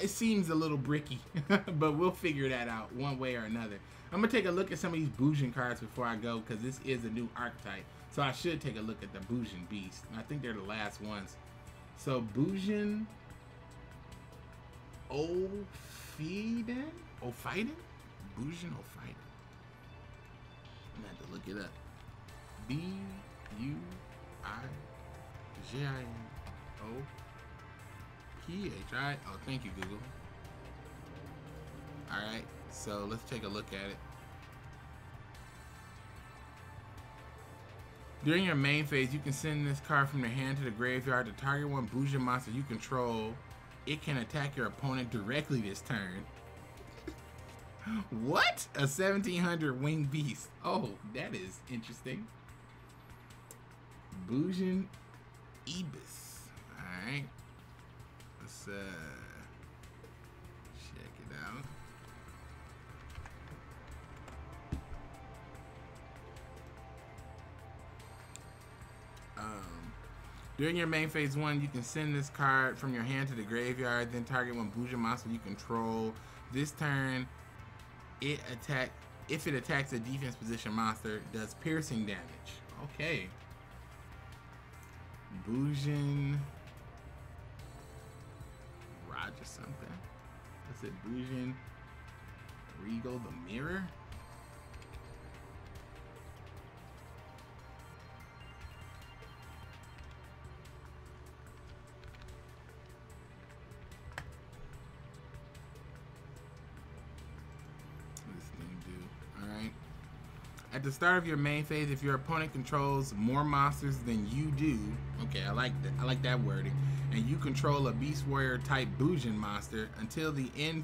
seems a little bricky, but we'll figure that out one way or another. I'm gonna take a look at some of these Bujin cards before I go, because this is a new archetype, so I should take a look at the Bujin Beast. I think they're the last ones. So Bujin Ophidan? Bouginal fighter. I'm gonna have to look it up. B-U-I-G-I-N-O-P-H. Alright. Oh, thank you, Google. Alright, so let's take a look at it. During your main phase, you can send this card from your hand to the graveyard to target one Bougie monster you control. It can attack your opponent directly this turn. What? A 1700 winged beast. Oh, that is interesting. Bougie Ibis. Alright. Let's check it out. During your main phase 1, you can send this card from your hand to the graveyard, then target one Bougie monster you control. This turn, if it attacks a defense position monster, does piercing damage. Okay. Bougie Roger something. What's it? Bougie Regal the Mirror? At the start of your main phase, if your opponent controls more monsters than you do, okay, I like that. I like that wording. And you control a Beast Warrior type Bougie monster until the end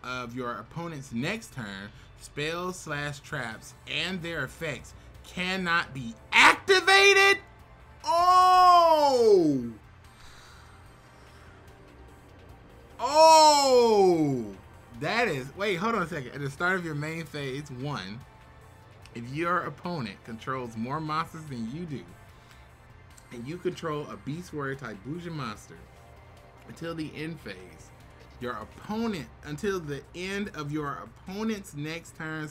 of your opponent's next turn, spells/traps and their effects cannot be activated. Oh! That is, wait, hold on a second. At the start of your main phase 1, if your opponent controls more monsters than you do, and you control a Beast Warrior type Bougie monster until the end phase, until the end of your opponent's next turn,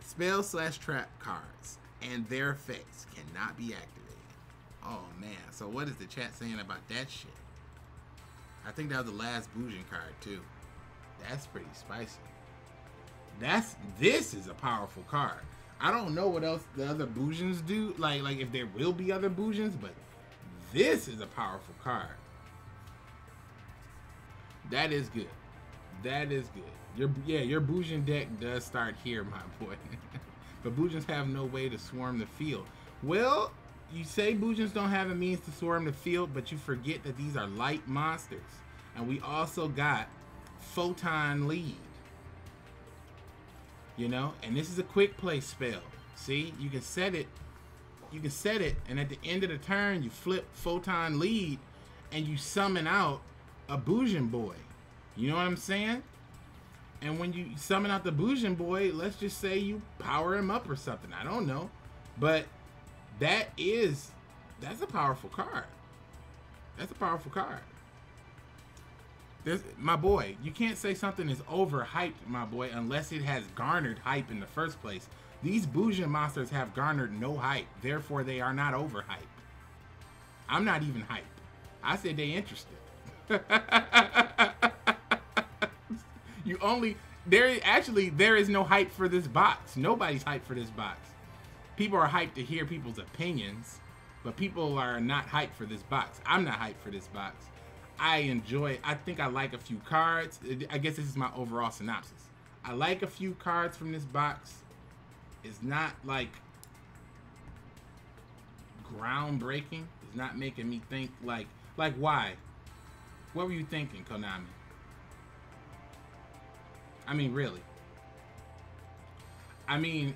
spells/trap cards and their effects cannot be activated. Oh man, so what is the chat saying about that shit? I think that was the last Bougie card too. That's pretty spicy. This is a powerful card. I don't know what else the other Bougies do, like if there will be other Bougies, but this is a powerful card. That is good. That is good. Your Bougie deck does start here, my boy. But Bougies have no way to swarm the field. Well, you say Bougies don't have a means to swarm the field, but you forget that these are light monsters. And we also got Photon Lead. You know, and this is a quick play spell. See, you can set it, and at the end of the turn, you flip Photon Lead, and you summon out a Bougie boy. You know what I'm saying? And when you summon out the Bougie boy, let's just say you power him up or something. I don't know, but that's a powerful card. That's a powerful card. My boy, you can't say something is overhyped, my boy, unless it has garnered hype in the first place. These Bougie monsters have garnered no hype, therefore they are not overhyped. I'm not even hyped. I said they interested. There is no hype for this box. Nobody's hyped for this box. People are hyped to hear people's opinions, but people are not hyped for this box. I'm not hyped for this box. I enjoy it. I think I like a few cards. I guess this is my overall synopsis. I like a few cards from this box. It's not like groundbreaking. It's not making me think like why? What were you thinking, Konami? I mean, really. I mean,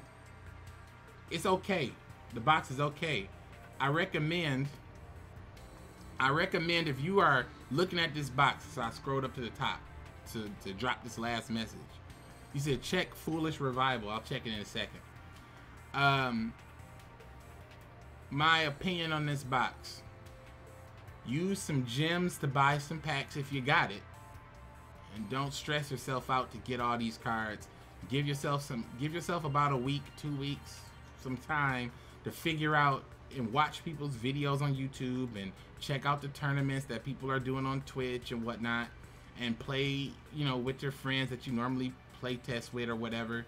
it's okay. The box is okay. I recommend if you are looking at this box, so I scrolled up to the top to drop this last message. You said check Foolish Revival. I'll check it in a second. My opinion on this box. Use some gems to buy some packs if you got it. And don't stress yourself out to get all these cards. Give yourself about a week, 2 weeks, some time to figure out and watch people's videos on YouTube and check out the tournaments that people are doing on Twitch and whatnot. and play, you know, with your friends that you normally play test with or whatever,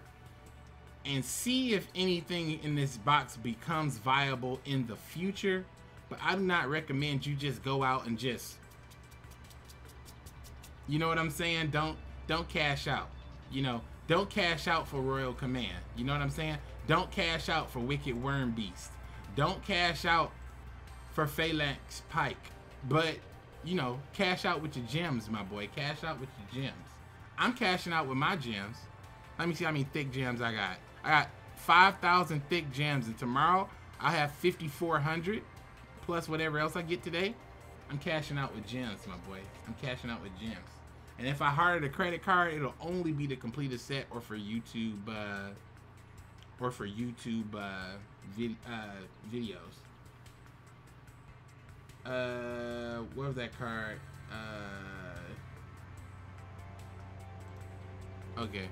and see if anything in this box becomes viable in the future. But I do not recommend you just go out and just, you know what I'm saying? Don't cash out. You know, don't cash out for Royal Command. You know what I'm saying? Don't cash out for Wicked Worm Beast. Don't cash out for Phalanx Pike. But, you know, cash out with your gems, my boy. Cash out with your gems. I'm cashing out with my gems. Let me see how many thick gems I got. I got 5,000 thick gems, and tomorrow I have 5,400 plus whatever else I get today. I'm cashing out with gems, my boy. I'm cashing out with gems. And if I hard a credit card, it'll only be to complete a set or for YouTube videos. What was that card? Okay.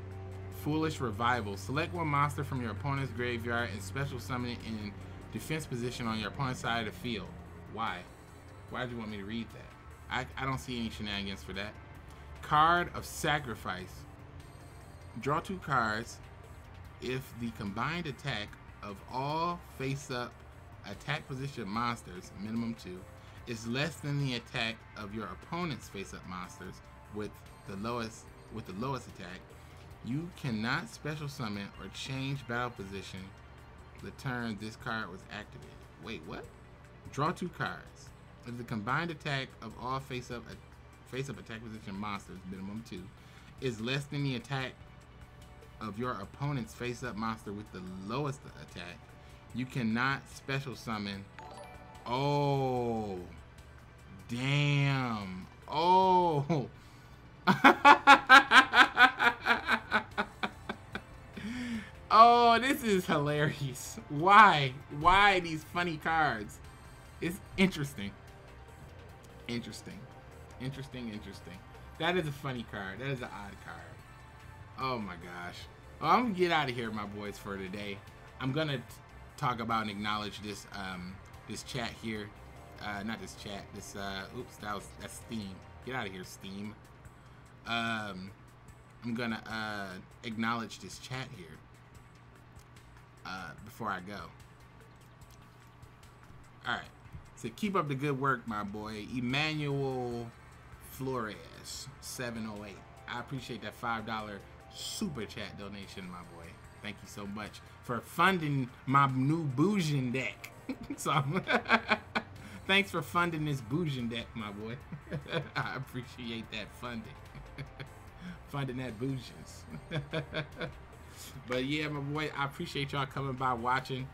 Foolish Revival. Select one monster from your opponent's graveyard and special summon it in defense position on your opponent's side of the field. Why? Why'd you want me to read that? I don't see any shenanigans for that. Card of Sacrifice. Draw 2 cards. If the combined attack of all face-up attack position monsters, minimum 2, is less than the attack of your opponent's face-up monsters with the lowest attack, you cannot special summon or change battle position the turn this card was activated. Wait, what? Draw 2 cards. If the combined attack of all face-up attack position monsters, minimum 2, is less than the attack of your opponent's face-up monster with the lowest attack, you cannot special summon. Oh, damn. Oh. Oh, this is hilarious. Why? Why these funny cards? It's interesting. Interesting. That is a funny card. That is an odd card. Oh my gosh. Well, I'm gonna get out of here, my boys, for today. I'm gonna talk about and acknowledge this this chat here. Not this chat. This oops, that's Steam. Get out of here, Steam. I'm gonna acknowledge this chat here before I go. All right. So keep up the good work, my boy. Emmanuel Flores 708. I appreciate that $5 super chat donation, my boy. Thank you so much for funding my new Boujin deck. So thanks for funding this Boujin deck, my boy. I appreciate that funding. Funding that Boujins. But yeah, my boy, I appreciate y'all coming by watching.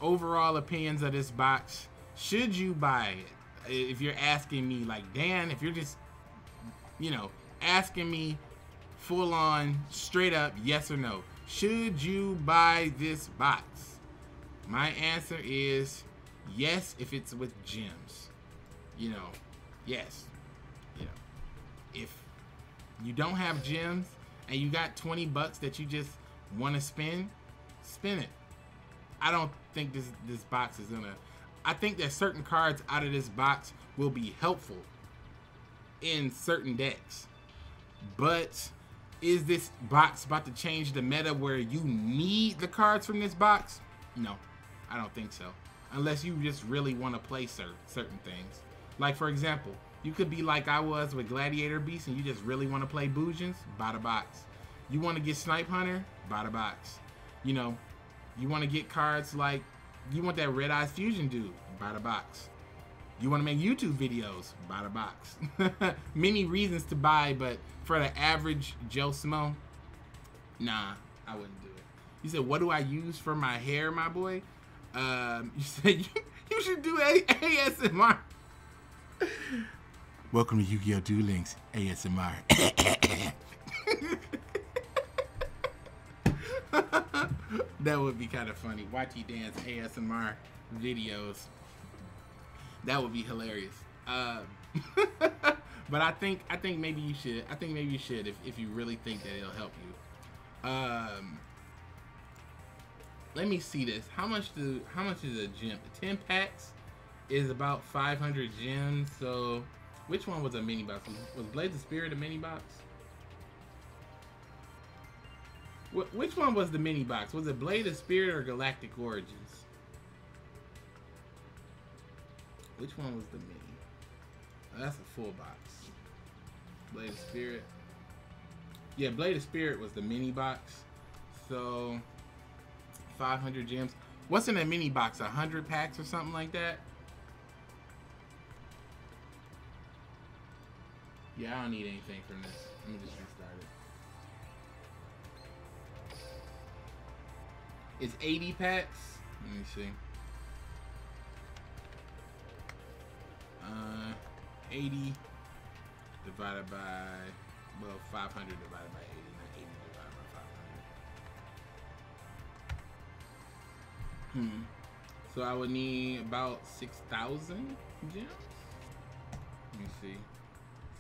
Overall opinions of this box. Should you buy it? If you're asking me, like, Dan, if you're just, you know, asking me full on, straight up, yes or no, should you buy this box? My answer is yes, if it's with gems. You know, yes. You know, if you don't have gems and you got 20 bucks that you just want to spend it. I don't think this box is gonna. I think that certain cards out of this box will be helpful in certain decks. But is this box about to change the meta where you need the cards from this box? No, I don't think so. Unless you just really want to play certain things. Like, for example, you could be like I was with Gladiator Beast and you just really want to play Boujins, buy the box. You want to get Snipe Hunter, buy the box. You know, you want to get cards like, you want that Red Eyes Fusion dude, buy the box. You want to make YouTube videos, buy the box. Many reasons to buy, but for the average Joe Smo, nah, I wouldn't do it. You said, what do I use for my hair, my boy? You said you should do ASMR. Welcome to Yu-Gi-Oh! Duel Links ASMR. That would be kind of funny. YTDan's ASMR videos. That would be hilarious. But I think maybe you should. I think maybe you should if you really think that it'll help you. Let me see this. How much is a gem? 10 packs is about 500 gems. So Which one was a mini box? Was Blades of Spirit a mini box? Which one was the mini box? Was it Blade of Spirit or Galactic Origins? Which one was the mini? Oh, that's a full box. Blade of Spirit. Yeah, Blade of Spirit was the mini box. So 500 gems. What's in a mini box? 100 packs or something like that? Yeah, I don't need anything from this. Let me just restart it. It's 80 packs. Let me see. 80 divided by, well, 500 divided by 80, not 80 divided by 500. So I would need about 6,000 gems. Let me see.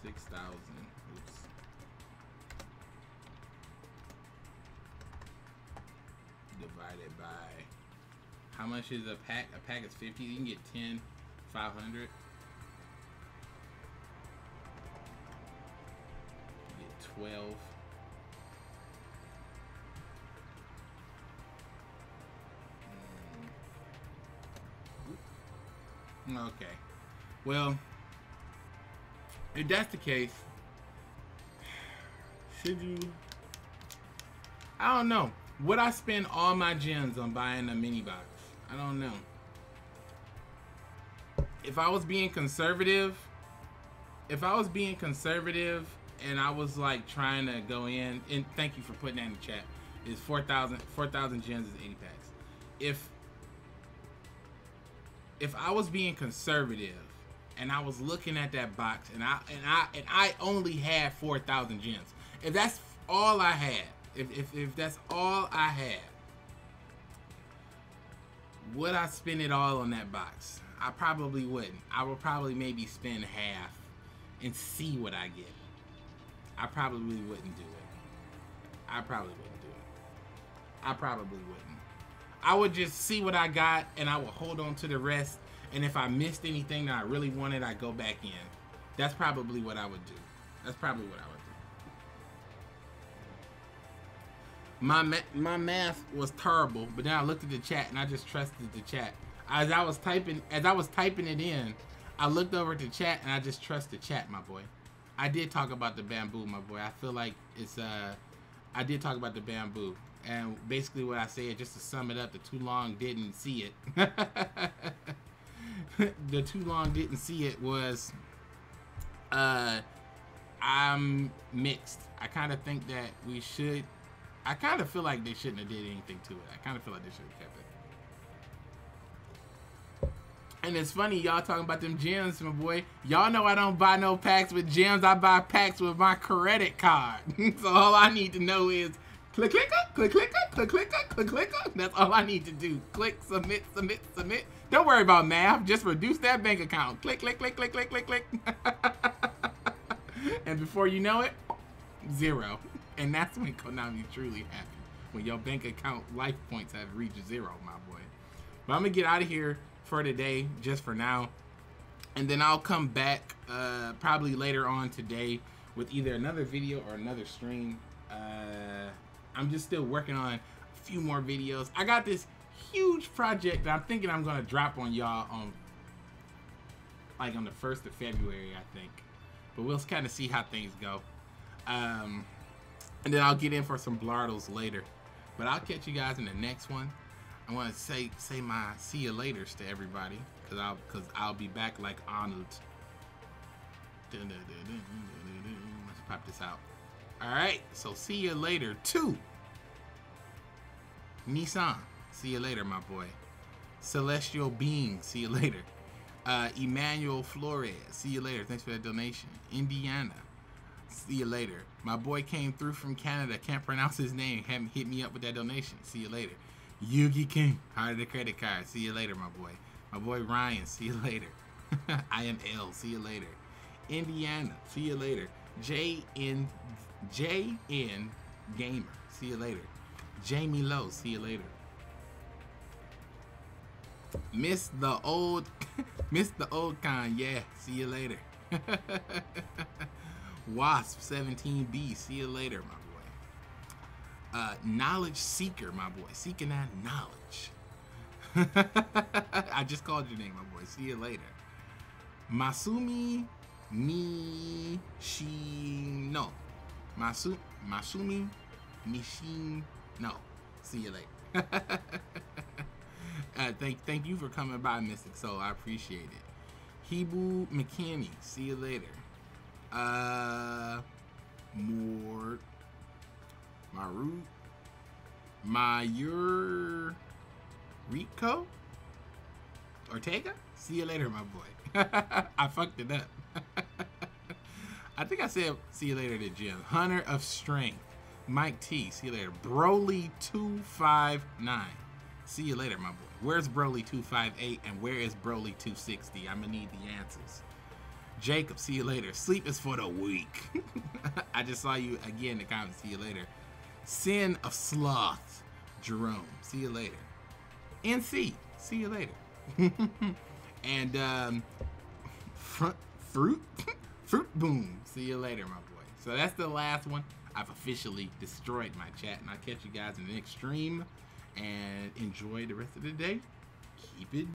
6,000. Oops. Divided by, how much is a pack? A pack is 50. You can get 10, 500. You get 12. Okay. Well, if that's the case, should you? I don't know. Would I spend all my gems on buying a mini box? I don't know. If I was being conservative, and I was like trying to go in, and thank you for putting that in the chat, is 4,000 gems is 80 packs. If I was being conservative and I was looking at that box and I only had 4,000 gems, if that's all I had, if that's all I had, would I spend it all on that box? I probably wouldn't. I would probably maybe spend half and see what I get. I probably wouldn't do it. I probably wouldn't. I would just see what I got and I would hold on to the rest. And if I missed anything that I really wanted, I'd go back in. That's probably what I would do. My math was terrible, but then I looked at the chat and I just trusted the chat. As I was typing it in, I looked over at the chat and I just trusted chat, my boy. I did talk about the bamboo, my boy. I feel like it's I did talk about the bamboo. And basically what I said, just to sum it up, the too long didn't see it. The too long didn't see it was I'm mixed. I kind of think that we should. I kind of feel like they shouldn't have did anything to it. I kind of feel like they should have kept it. And it's funny, y'all talking about them gems, my boy. Y'all know I don't buy no packs with gems. I buy packs with my credit card. So all I need to know is click, click, click, click, click, click, click, click. That's all I need to do. Click, submit, submit, submit. Don't worry about math. Just reduce that bank account. Click, click, click, click, click, click, click. And before you know it, 0. And that's when Konami's truly happy. When your bank account life points have reached 0, my boy. But I'm going to get out of here for today, just for now. And then I'll come back probably later on today with either another video or another stream. I'm just still working on a few more videos. I got this huge project that I'm thinking I'm going to drop on y'all on like on the 1st of February, I think. But we'll kind of see how things go. And then I'll get in for some blardles later. But I'll catch you guys in the next one. I want to say my see you laters to everybody, cause I'll be back like Arnold. Let's pop this out. All right, so see you later too. Nissan, see you later, my boy. Celestial Being, see you later. Emmanuel Flores, see you later. Thanks for that donation. Indiana, see you later. My boy came through from Canada. Can't pronounce his name. Haven't hit me up with that donation. See you later. Yuki King, heart of the credit card. See you later, my boy. My boy Ryan, see you later. I am L, see you later. Indiana, see you later. JN Gamer, see you later. Jamie Lowe, see you later. Miss the old con, yeah, see you later. Wasp 17B, see you later, my boy. Knowledge Seeker, my boy, seeking that knowledge. I just called your name, my boy. See you later. Masumi Mishino. Masumi Mishino. See you later. Thank you for coming by, Mystic Soul. I appreciate it. Hebu McKinney. See you later. More Rico Ortega. See you later, my boy. I fucked it up. I think I said see you later to Jim. Hunter of Strength. Mike T. See you later. Broly 259. See you later, my boy. Where's Broly 258 and where is Broly 260? I'm gonna need the answers. Jacob, see you later. Sleep is for the weak. I just saw you again in the comments. See you later. Sin of Sloth. Jerome, see you later. NC, see you later. And Fruit Boom, see you later, my boy. So that's the last one. I've officially destroyed my chat, and I'll catch you guys in the next stream. And enjoy the rest of the day. Keep it